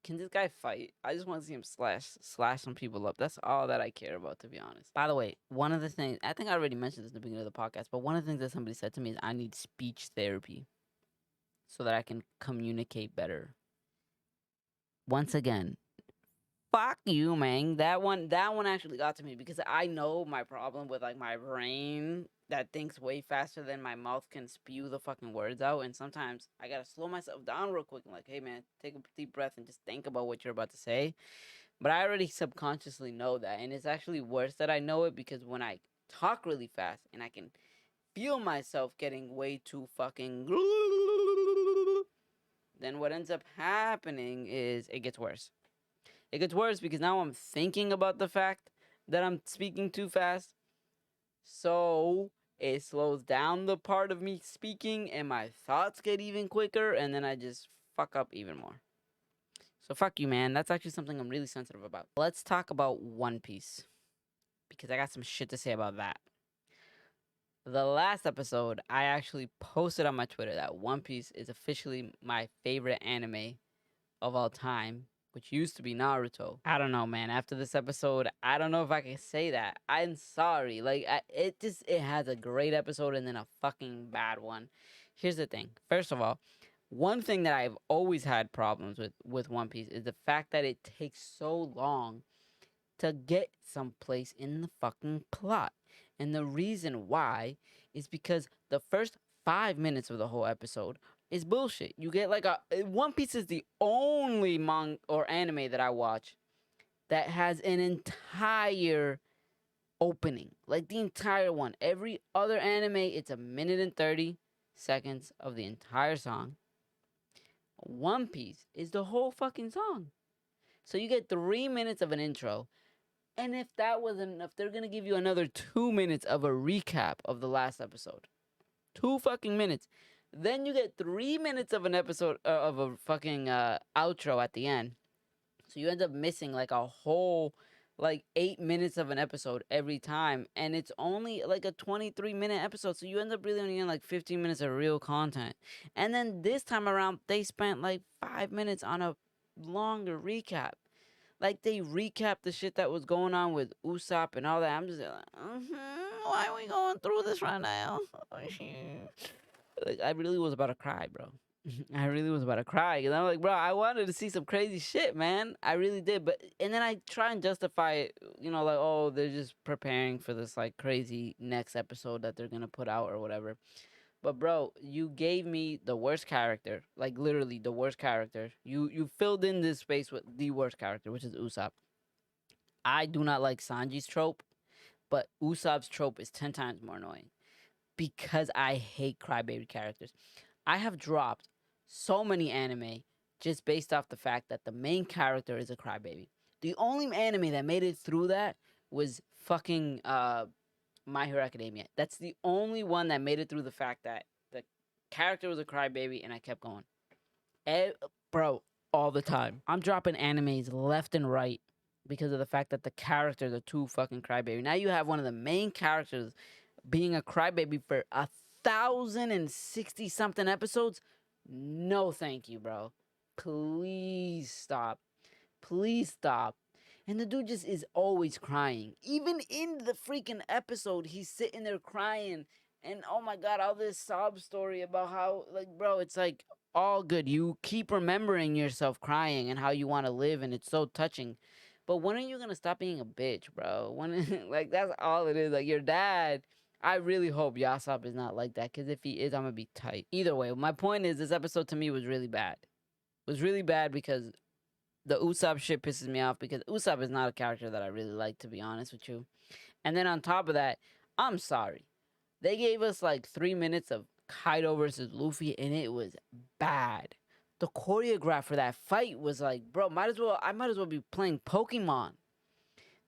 Can this guy fight? I just want to see him slash some people up. That's all that I care about, to be honest. By the way, one of the things, I think I already mentioned this in the beginning of the podcast, but one of the things that somebody said to me is I need speech therapy so that I can communicate better. Once again, fuck you, man. That one actually got to me because I know my problem with like my brain that thinks way faster than my mouth can spew the fucking words out. And sometimes I gotta slow myself down real quick and like, hey man, take a deep breath and just think about what you're about to say. But I already subconsciously know that, and it's actually worse that I know it because when I talk really fast and I can feel myself getting way too fucking, then what ends up happening is it gets worse. It gets worse because now I'm thinking about the fact that I'm speaking too fast. So it slows down the part of me speaking and my thoughts get even quicker and then I just fuck up even more. So fuck you, man. That's actually something I'm really sensitive about. Let's talk about One Piece because I got some shit to say about that. The last episode, I actually posted on my Twitter that One Piece is officially my favorite anime of all time, which used to be Naruto. I don't know, man. After this episode, I don't know if I can say that. I'm sorry. Like, it has a great episode and then a fucking bad one. Here's the thing. First of all, one thing that I've always had problems with One Piece is the fact that it takes so long to get someplace in the fucking plot. And the reason why is because the first 5 minutes of the whole episode is bullshit. You get like One Piece is the only manga or anime that I watch that has an entire opening. Like the entire one. Every other anime, it's 1:30 of the entire song. One Piece is the whole fucking song. So you get 3 minutes of an intro. And if that wasn't enough, they're gonna give you another 2 minutes of a recap of the last episode. 2 fucking minutes. Then you get 3 minutes of an episode of a fucking outro at the end. So you end up missing like a whole like 8 minutes of an episode every time, and it's only like a 23-minute episode. So you end up really only getting like 15 minutes of real content. And then this time around, they spent like 5 minutes on a longer recap. Like they recapped the shit that was going on with Usopp and all that. I'm just like, why are we going through this right now? Like I really was about to cry, bro. I really was about to cry because I'm like, bro, I wanted to see some crazy shit, man. I really did, but and then I try and justify it, like, oh, they're just preparing for this like crazy next episode that they're gonna put out or whatever. But bro, you gave me the worst character, like literally the worst character. You filled in this space with the worst character, which is Usopp. I do not like Sanji's trope, but Usopp's trope is 10 times more annoying because I hate crybaby characters. I have dropped so many anime just based off the fact that the main character is a crybaby. The only anime that made it through that was fucking My Hero Academia. That's the only one that made it through the fact that the character was a crybaby and I kept going. Bro, all the time. I'm dropping animes left and right because of the fact that the characters are too fucking crybaby. Now you have one of the main characters being a crybaby for 1,060 something episodes. No, thank you, bro. Please stop. Please stop. And the dude just is always crying. Even in the freaking episode, he's sitting there crying. And oh my god, all this sob story about how, like, bro, it's like all good. You keep remembering yourself crying and how you want to live, and it's so touching. But when are you gonna stop being a bitch, bro? When like that's all it is. Like your dad. I really hope Yasop is not like that, because if he is, I'm gonna be tight. Either way, my point is this episode to me was really bad. It was really bad because the Usopp shit pisses me off because Usopp is not a character that I really like, to be honest with you. And then on top of that, I'm sorry. They gave us like 3 minutes of Kaido versus Luffy, and it was bad. The choreograph for that fight was like, bro, I might as well be playing Pokemon.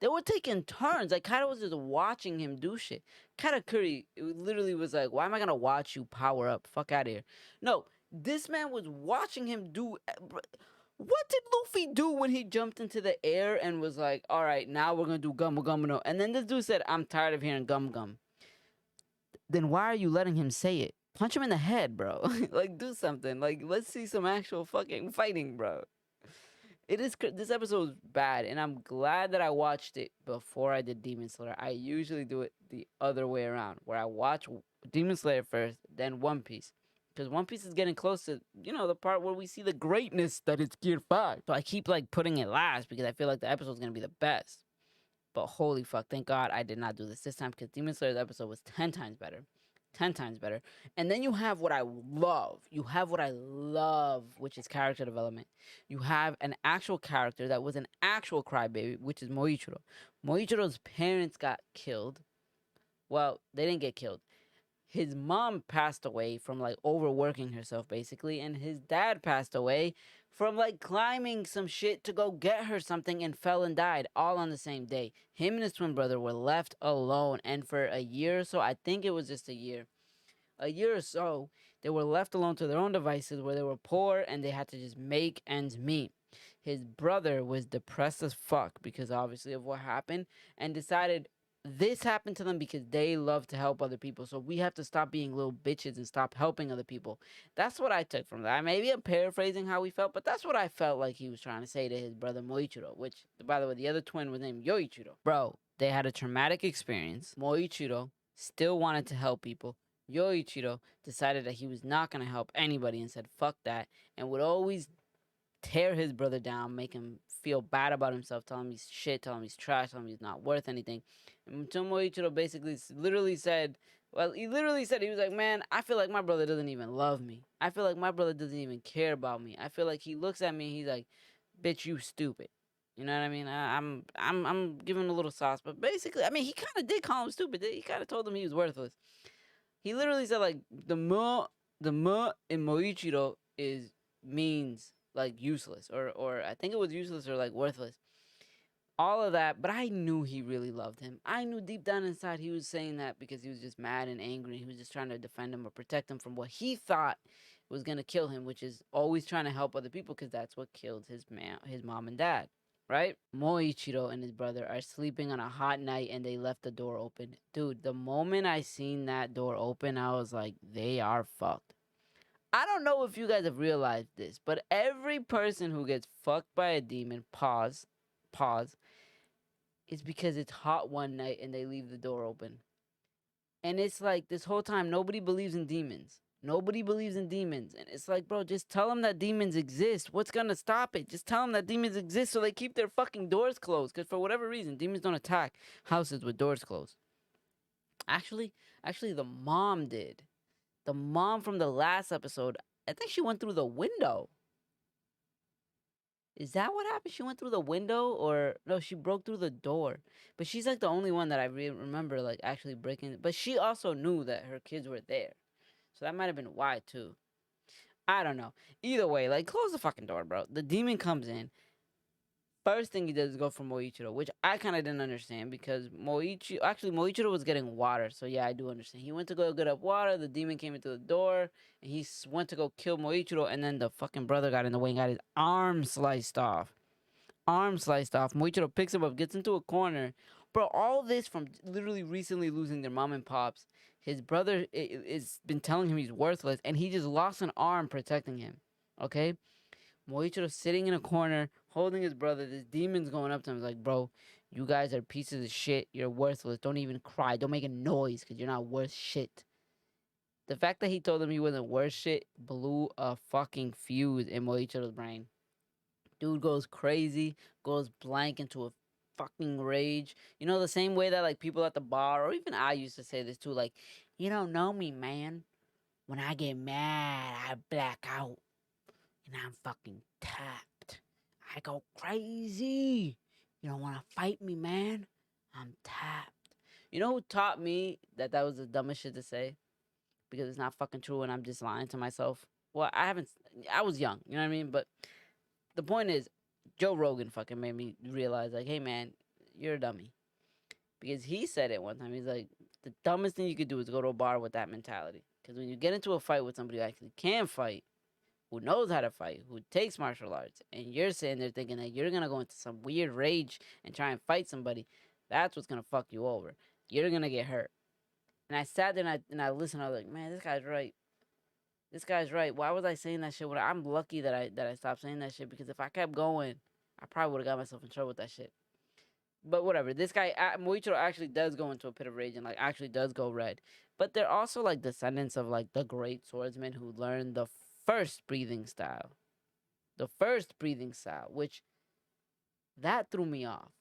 They were taking turns. Like Kaido was just watching him do shit. Katakuri literally was like, "Why am I gonna watch you power up? Fuck out of here." No, this man was watching him do. What did Luffy do when he jumped into the air and was like, "All right, now we're gonna do Gum Gum no"? And then this dude said, "I'm tired of hearing Gum Gum." Then why are you letting him say it? Punch him in the head, bro. Like, do something. Like, let's see some actual fucking fighting, bro. This episode was bad, and I'm glad that I watched it before I did Demon Slayer. I usually do it the other way around, where I watch Demon Slayer first, then One Piece, because One Piece is getting close to the part where we see the greatness that it's Gear 5. So I keep like putting it last because I feel like the episode is gonna be the best. But holy fuck, thank God I did not do this time, because Demon Slayer's episode was 10 times better. 10 times better. And then you have what I love. You have what I love, which is character development. You have an actual character that was an actual crybaby, which is Moichiro. Moichiro's parents got killed. Well, they didn't get killed. His mom passed away from like overworking herself, basically, and his dad passed away from like climbing some shit to go get her something and fell and died all on the same day. Him and his twin brother were left alone, and for a year or so, I think it was just a year or so, they were left alone to their own devices, where they were poor and they had to just make ends meet. His brother was depressed as fuck because obviously of what happened, and decided this happened to them because they love to help other people. So we have to stop being little bitches and stop helping other people. That's what I took from that. Maybe I'm paraphrasing how he felt, but that's what I felt like he was trying to say to his brother Moichiro, which, by the way, the other twin was named Yoichiro. Bro, they had a traumatic experience. Moichiro still wanted to help people. Yoichiro decided that he was not going to help anybody and said, fuck that, and would always tear his brother down, make him feel bad about himself, tell him he's shit, tell him he's trash, tell him he's not worth anything. And Moichiro basically literally said, he was like, man, I feel like my brother doesn't even love me. I feel like my brother doesn't even care about me. I feel like he looks at me and he's like, bitch, you stupid. You know what I mean? I'm giving him a little sauce, but basically, I mean, he kind of did call him stupid. He kind of told him he was worthless. He literally said like the mu in Moichiro means like useless, or I think it was useless or like worthless. All of that, but I knew he really loved him. I knew deep down inside he was saying that because he was just mad and angry. He was just trying to defend him or protect him from what he thought was gonna kill him, which is always trying to help other people, because that's what killed his mom and dad. Right? Moichiro and his brother are sleeping on a hot night and they left the door open. Dude, the moment I seen that door open, I was like, they are fucked. I don't know if you guys have realized this, but every person who gets fucked by a demon, pause, is because it's hot one night and they leave the door open. And it's like this whole time, nobody believes in demons. Nobody believes in demons. And it's like, bro, just tell them that demons exist. What's going to stop it? Just tell them that demons exist so they keep their fucking doors closed. Because for whatever reason, demons don't attack houses with doors closed. Actually, the mom did. The mom from the last episode, I think she went through the window. Is that what happened? She went through the window, or no, she broke through the door. But she's like the only one that I remember like actually breaking. But she also knew that her kids were there. So that might have been why too. I don't know. Either way, like, close the fucking door, bro. The demon comes in. First thing he does is go for Moichiro, which I kind of didn't understand, because Moichiro was getting water. So yeah, I do understand. He went to go get up water. The demon came into the door, and he went to go kill Moichiro, and then the fucking brother got in the way and got his arm sliced off. Moichiro picks him up, gets into a corner. Bro, all this from literally recently losing their mom and pops. His brother is been telling him he's worthless, and he just lost an arm protecting him. Okay? Moichiro sitting in a corner, holding his brother. This demon's going up to him. He's like, bro, you guys are pieces of shit. You're worthless. Don't even cry. Don't make a noise, because you're not worth shit. The fact that he told him he wasn't worth shit blew a fucking fuse in Moichiro's brain. Dude goes crazy, goes blank into a fucking rage. You know, the same way that like people at the bar, or even I used to say this too, like, you don't know me, man. When I get mad, I black out. And I'm fucking tapped. I go crazy. You don't want to fight me, man? I'm tapped. You know who taught me that that was the dumbest shit to say? Because it's not fucking true and I'm just lying to myself. Well, I was young, you know what I mean? But the point is, Joe Rogan fucking made me realize, like, hey man, you're a dummy. Because he said it one time. He's like, the dumbest thing you could do is go to a bar with that mentality. Because when you get into a fight with somebody who actually can fight, who knows how to fight, who takes martial arts, and you're sitting there thinking that you're gonna go into some weird rage and try and fight somebody, that's what's gonna fuck you over. You're gonna get hurt. And I sat there and I listened. I was like, man, this guy's right. This guy's right. Why was I saying that shit? I'm lucky that I stopped saying that shit, because if I kept going, I probably would have got myself in trouble with that shit. But whatever. This guy Moichiro actually does go into a pit of rage and like actually does go red. But they're also like descendants of like the great swordsmen who learned the first breathing style. The first breathing style, which that threw me off.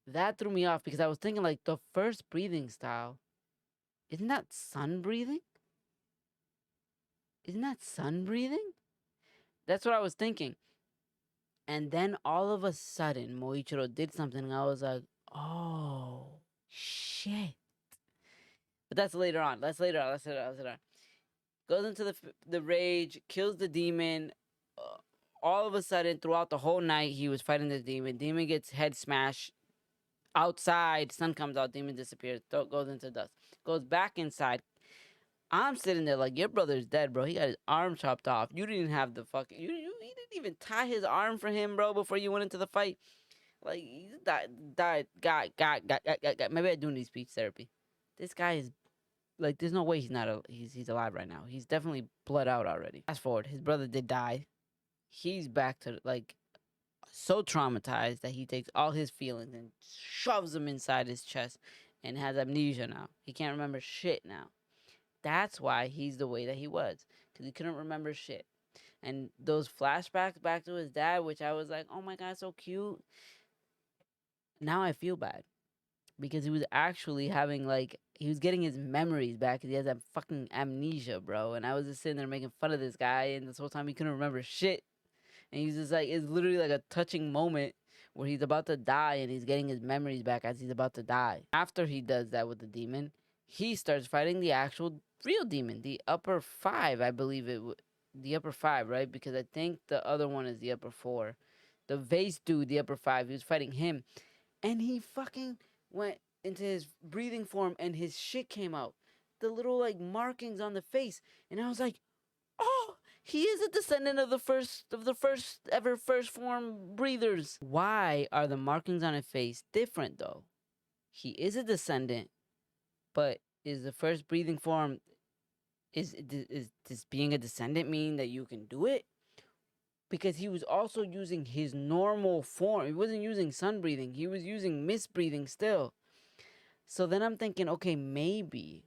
That threw me off because I was thinking like the first breathing style, isn't that sun breathing? Isn't that sun breathing? That's what I was thinking. And then all of a sudden, Moichiro did something, and I was like, oh, shit. But that's later on. That's later on. Goes into the rage, kills the demon. All of a sudden, throughout the whole night, he was fighting the demon. Demon gets head smashed outside. Sun comes out. Demon disappears. Goes into dust. Goes back inside. I'm sitting there like, your brother's dead, bro. He got his arm chopped off. You didn't have the fucking... You didn't even tie his arm for him, bro, before you went into the fight. Like, he died. Maybe I do need speech therapy. This guy is... Like, there's no way he's alive right now. He's definitely bled out already. Fast forward, his brother did die. He's back to, like, so traumatized that he takes all his feelings and shoves them inside his chest and has amnesia now. He can't remember shit now. That's why he's the way that he was, because he couldn't remember shit. And those flashbacks back to his dad, which I was like, oh my god, so cute. Now I feel bad, because he was actually having, like, he was getting his memories back, because he has that fucking amnesia, bro. And I was just sitting there making fun of this guy, and this whole time he couldn't remember shit. And he's just like, it's literally like a touching moment where he's about to die and he's getting his memories back as he's about to die. After he does that with the demon, he starts fighting the actual real demon, the upper 5, I believe the upper 5, right? Because I think the other one is the upper 4. The vase dude, the upper 5, he was fighting him, and he fucking went into his breathing form and his shit came out. The little like markings on the face. And I was like, oh, he is a descendant of the first ever first form breathers. Why are the markings on his face different though? He is a descendant, but is the first breathing form, is this being a descendant mean that you can do it? Because he was also using his normal form. He wasn't using sun breathing. He was using mist breathing still. So then I'm thinking, okay, maybe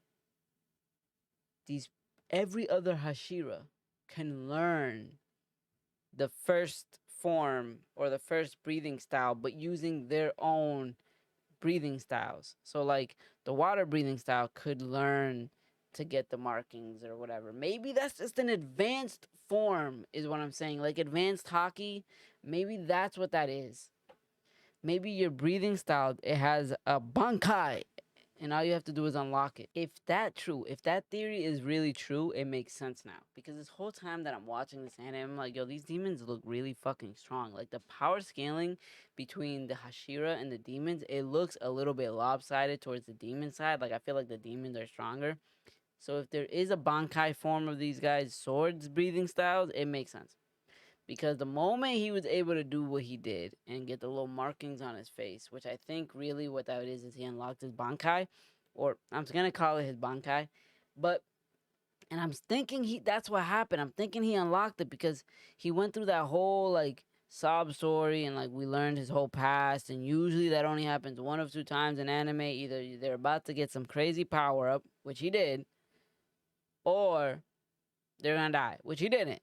every other Hashira can learn the first form or the first breathing style, but using their own breathing styles. So like the water breathing style could learn to get the markings or whatever. Maybe that's just an advanced form is what I'm saying. Like advanced hockey, maybe that's what that is. Maybe your breathing style, it has a bankai, and all you have to do is unlock it. If that theory is really true, it makes sense now. Because this whole time that I'm watching this anime, I'm like, yo, these demons look really fucking strong. Like the power scaling between the Hashira and the demons, it looks a little bit lopsided towards the demon side. Like I feel like the demons are stronger. So if there is a bankai form of these guys' swords breathing styles, it makes sense. Because the moment he was able to do what he did and get the little markings on his face, which I think really what that is he unlocked his bankai, or I'm just gonna call it his bankai, but and I'm thinking that's what happened. I'm thinking he unlocked it because he went through that whole like sob story and like we learned his whole past, and usually that only happens 1 or 2 times in anime. Either they're about to get some crazy power up, which he did, or they're gonna die, which he didn't.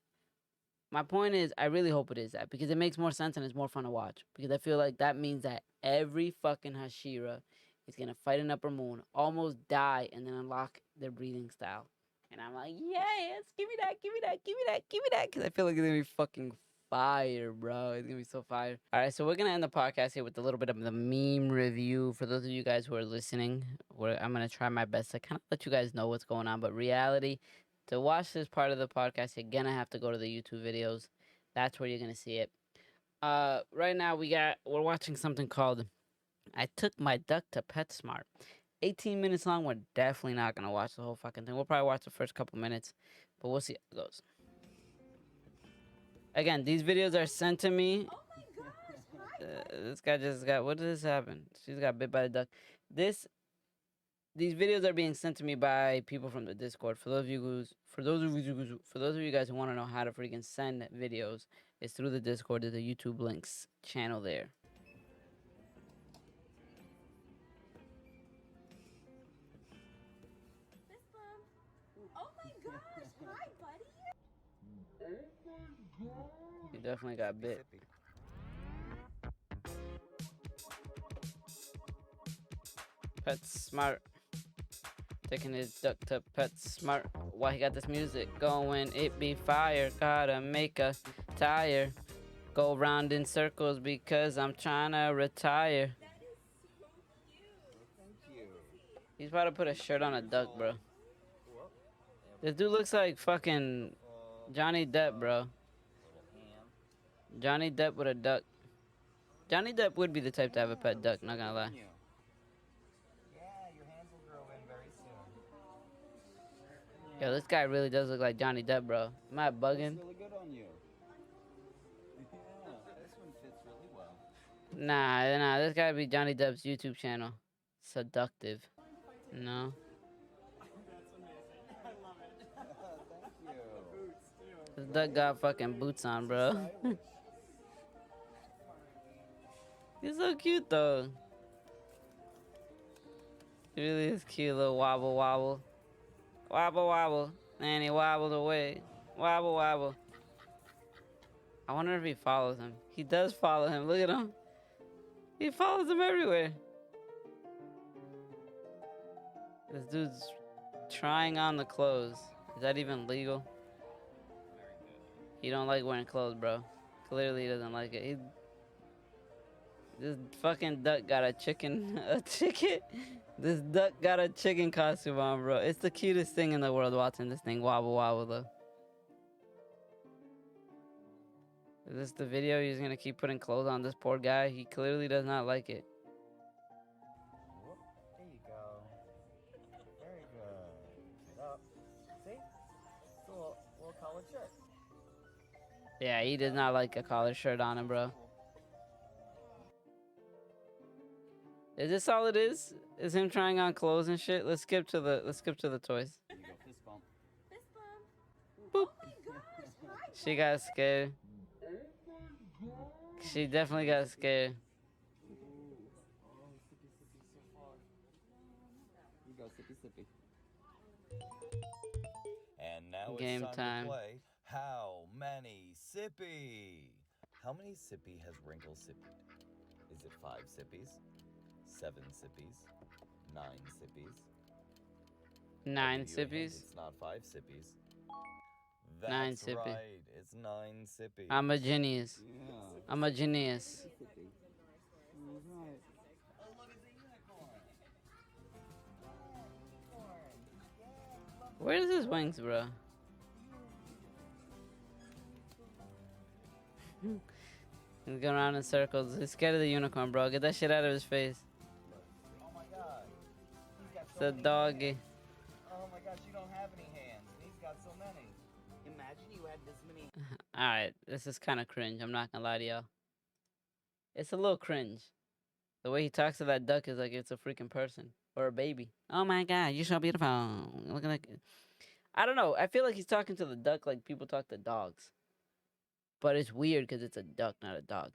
My point is, I really hope it is that, because it makes more sense and it's more fun to watch. Because I feel like that means that every fucking Hashira is gonna fight an upper moon, almost die, and then unlock their breathing style. And I'm like, yes, give me that, give me that, give me that, give me that, because I feel like it's gonna be fucking fire, bro. It's gonna be so fire. All right, so we're gonna end the podcast here with a little bit of the meme review. For those of you guys who are listening, where I'm gonna try my best to kind of let you guys know what's going on. But reality, to watch this part of the podcast, you're gonna have to go to the YouTube videos. That's where you're gonna see it. Right now we're watching something called "I Took My Duck to PetSmart." 18 minutes long. We're definitely not gonna watch the whole fucking thing. We'll probably watch the first couple minutes, but we'll see how it goes. Again, these videos are sent to me. Oh my gosh! This guy just got. What did this happen? She's got bit by the duck. These videos are being sent to me by people from the Discord. For those of you guys who want to know how to freaking send videos, it's through the Discord. There's a YouTube links channel there. Oh my gosh! Hi, buddy. He definitely got bit. PetSmart. Taking his duck to PetSmart. Why he got this music going? It be fire. Gotta make a tire. Go round in circles because I'm trying to retire. That is so cute. Thank you. He's about to put a shirt on a duck, bro. This dude looks like fucking Johnny Depp, bro. Johnny Depp with a duck. Johnny Depp would be the type to have a pet duck, not gonna lie. Yeah, your hands will grow in very soon. Yo, this guy really does look like Johnny Depp, bro. Am I bugging? It's really good on you. Yeah, this one fits really well. Nah, this gotta be Johnny Depp's YouTube channel. Seductive. No. Thank you. This duck got fucking boots on, bro. He's so cute, though. He really is cute, little wobble wobble. Wobble wobble. And he wobbled away. Wobble wobble. I wonder if he follows him. He does follow him. Look at him. He follows him everywhere. This dude's trying on the clothes. Is that even legal? He don't like wearing clothes, bro. Clearly he doesn't like it. This fucking duck got a chicken. This duck got a chicken costume on, bro. It's the cutest thing in the world watching this thing wobble wobble, though. Is this the video? He's gonna keep putting clothes on this poor guy. He clearly does not like it. Whoop, there you go. Very good. Get up. See? It's a little collared shirt. Yeah, he does not like a collared shirt on him, bro. Is this all it is? Is him trying on clothes and shit? Let's skip to the toys. There you go, fist bump. Fist bump. Boop. Oh my gosh! Hi. She got scared. She definitely got scared. Oh, sippy, sippy, so far. You go, sippy, sippy. And now Game it's time. to play How Many Sippy? How many sippy has Wrinkle sippied? Is it 5 sippies? 7 sippies? 9 sippies? 9 I'll give you a hint, sippies. It's not 5 sippies. 9 That's sippy. right. It's 9 sippies. I'm a genius. Yeah. I'm a genius. Sippy. That's right. Oh, look at the unicorn. Where's his wings, bro? He's going around in circles. He's scared of the unicorn, bro. Get that shit out of his face. Oh my god. He's got It's so a many doggy. hands. Oh my gosh, you don't have any hands. And he's got so many. Imagine you had this many. Alright, this is kind of cringe. I'm not gonna lie to y'all. It's a little cringe. The way he talks to that duck is like it's a freaking person. Or a baby. Oh my god, you're so beautiful. Look at that. I don't know. I feel like he's talking to the duck like people talk to dogs. But it's weird because it's a duck, not a dog.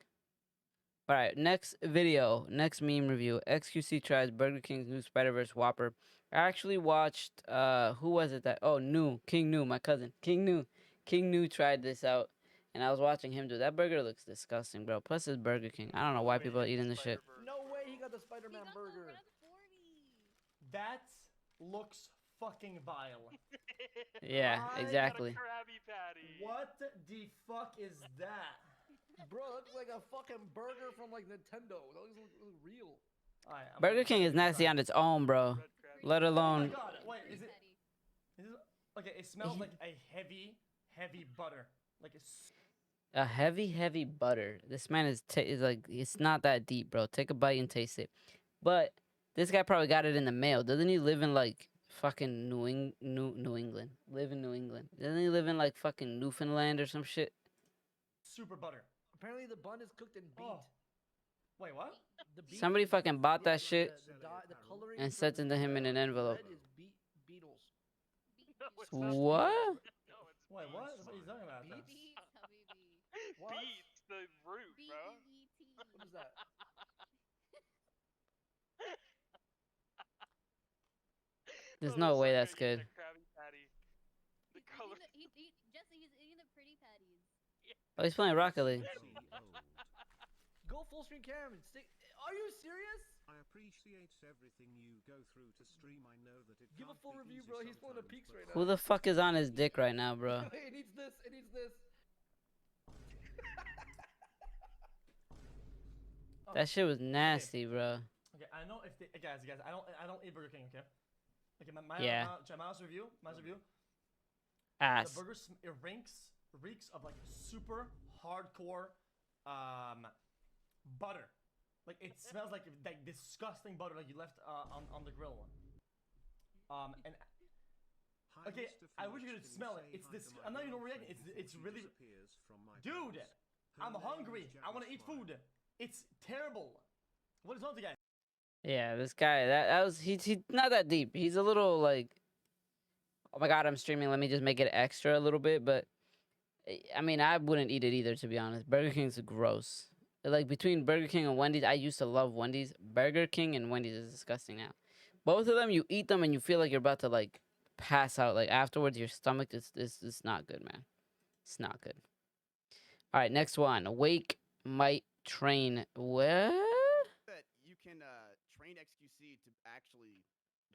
Alright, next video. Next meme review. XQC tries Burger King's new Spider-Verse Whopper. I actually watched, who was it that... Oh, King New, my cousin. King New tried this out. And I was watching him do that. Burger looks disgusting, bro. Plus it's Burger King. I don't know why people are eating this shit. No way he got the Spider-Man burger. That looks fucking vile. Yeah, I got a exactly. Krabby Patty. What the fuck is that? Bro, that looks like a fucking burger from like Nintendo. That looks real. Alright, I'm Burger gonna King is nasty on its own, bro. Red Krabby. Let Oh my alone god, wait, is it okay, it smells like a heavy butter. Like it's a heavy butter. This man is like, it's not that deep, bro. Take a bite and taste it. But this guy probably got it in the mail. Doesn't he live in like fucking New England? Live in New England. Doesn't he live in like fucking Newfoundland or some shit? super butter. Apparently the bun is cooked in beet. Oh. Wait, what? The beet, Somebody fucking bought that the- shit the coloring and for sent the it to him in an red envelope. is beetles. No, it's What? No, it's Wait, beets. what? What are you talking about? Beets? Beats, habibi. What? Beets, the root, bro. B-E-E-T. What is that? There's Oh, no way Saga that's eating good. a Krabby Patty. The color. Jesse, he's eating the pretty patties. Oh, he's playing Rocket League. Go full screen cam and stick. Are you serious? I appreciate everything you go through to stream. I know that it Give a can't full be review, easy bro. He's pulling the sometimes, peaks but right now. Who the fuck is on his dick right now, bro? it needs this. It needs this. That shit was nasty, bro. Okay, I know if they, guys, I don't eat Burger King, okay? Okay, my Yeah. my honest review, Ass. the burger it reeks of like super hardcore butter. Like it smells like disgusting butter like you left on the grill. And Hi, okay, Mr. I wish you Felix, could can smell it. say It's hi this. to my I'm not even girlfriend reacting. It's before she really, disappears from my dude. presence? Her I'm name hungry. is I want to Janice eat Fry. food. It's terrible. What is wrong with the guy? Yeah, this guy, that was he not that deep. He's a little like, oh my god, I'm streaming. Let me just make it extra a little bit. But I mean, I wouldn't eat it either, to be honest. Burger King's gross. Like between Burger King and Wendy's, I used to love Wendy's. Burger King and Wendy's is disgusting now. Both of them, you eat them and you feel like you're about to like pass out. Like afterwards, your stomach is not good, man. It's not good. All right, next one. Wake might train. What? That you can train XQC to actually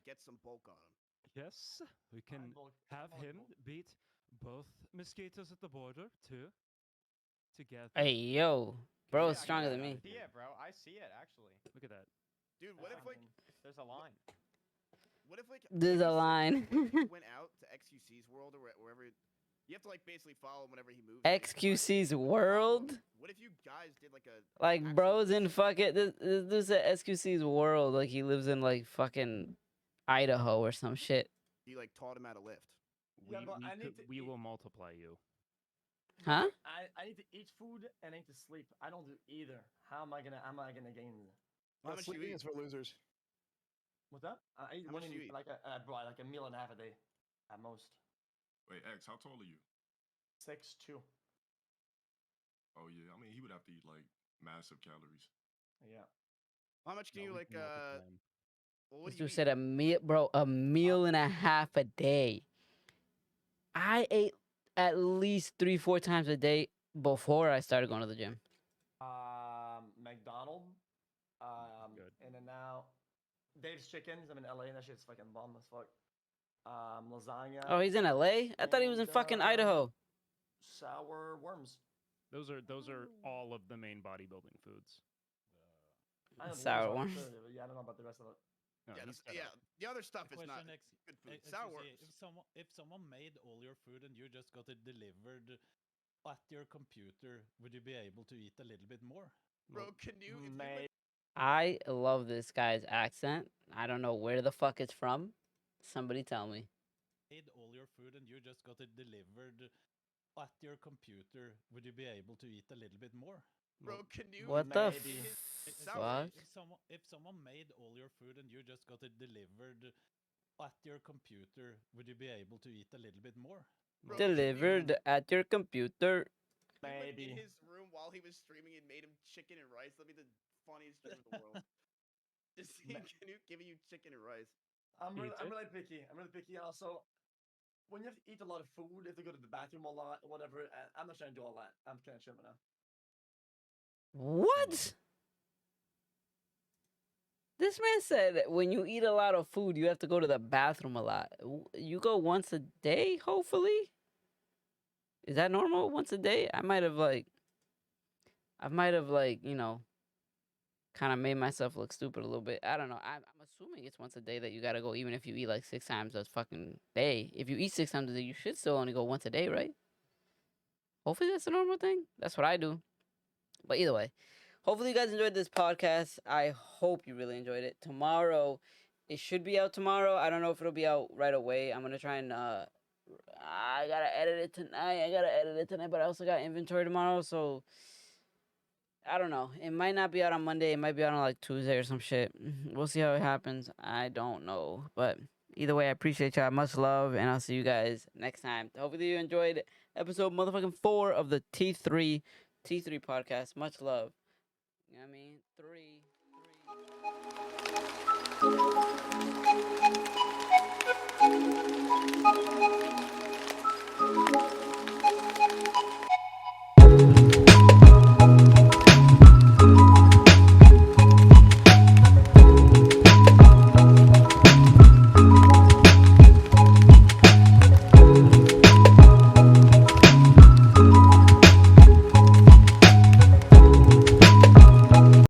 get some bulk on him. Yes, we can have him beat both mosquitoes at the border too. Together. Hey, yo, bro, is Yeah, I stronger can than me. see it, bro. I see it actually. Look at that. Dude, what if like There's a line. what if like There's a line. what if you went out to XQC's world or wherever you have to like basically follow him whenever he moves. XQC's world? What if you guys did like a Like, actual bro's in mission? fucking. This is XQC's world. Like, he lives in, like, fucking Idaho or some shit. You like taught him how to lift. Yeah, but I need to we eat- will multiply you. Huh? I need to eat food and I need to sleep. I don't do either. How am I gonna gain? How much do you sleeping eat? is for losers. What's that? I eat How one much do you eat? like like a meal and a half a day, at most. Wait, X, how tall are you? 6'2". Oh yeah, I mean he would have to eat like massive calories. Yeah. How much can No, you we like can multiply him. what This do you dude eat? said a meal, bro, a meal and a half a day. I ate at least 3-4 times a day before I started going to the gym. McDonald's. Good. And then now, Dave's Chickens. I'm in LA and that shit's fucking bomb as fuck. Lasagna. Oh, he's in LA? I thought he was in And, fucking Idaho. Sour worms. Those are all of the main bodybuilding foods. I don't know Sour what's worms. on the third, but yeah, I don't know about the rest of it. No, Yeah, he's set yeah. up. The other stuff is not Question good food. excuse Sour me, worms. if someone made all your food and you just got it delivered at your computer, would you be able to eat a little bit more? Bro, can you if you May- went I love this guy's accent. I don't know where the fuck it's from. Somebody tell me. Made all your food and you just got it delivered at your computer, would you be able to eat a little bit more? bro, can you What the Maybe. Sour fuck? If someone made all your food and you just got it delivered at your computer, would you be able to eat a little bit more? Bro, can you- Delivered at your computer. You went Maybe. in his room while he was streaming and made him chicken and rice. That'd be the funniest stream in the world. Just seeing Canute giving you chicken and rice. I'm really Pizza? picky. I'm really picky. Also, when you have to eat a lot of food, you have to go to the bathroom a lot, whatever. I'm not trying to do all that. I'm kind of chilling now. What? This man said when you eat a lot of food, you have to go to the bathroom a lot. You go once a day, hopefully. Is that normal? Once a day? I might have you know, kind of made myself look stupid a little bit. I don't know. I'm assuming it's once a day that you gotta go, even if you eat like 6 times a fucking day. If you eat 6 times a day, you should still only go once a day, right? Hopefully that's a normal thing. That's what I do. But either way, hopefully you guys enjoyed this podcast. I hope you really enjoyed it. Tomorrow, it should be out tomorrow. I don't know if it'll be out right away. I'm gonna try and I gotta edit it tonight. But I also got inventory tomorrow, so I don't know. It might not be out on Monday. It might be out on like Tuesday or some shit. We'll see how it happens. I don't know. But either way, I appreciate y'all. Much love, and I'll see you guys next time. Hopefully you enjoyed episode motherfucking 4 of the T3 podcast. Much love. You know what I mean? 3.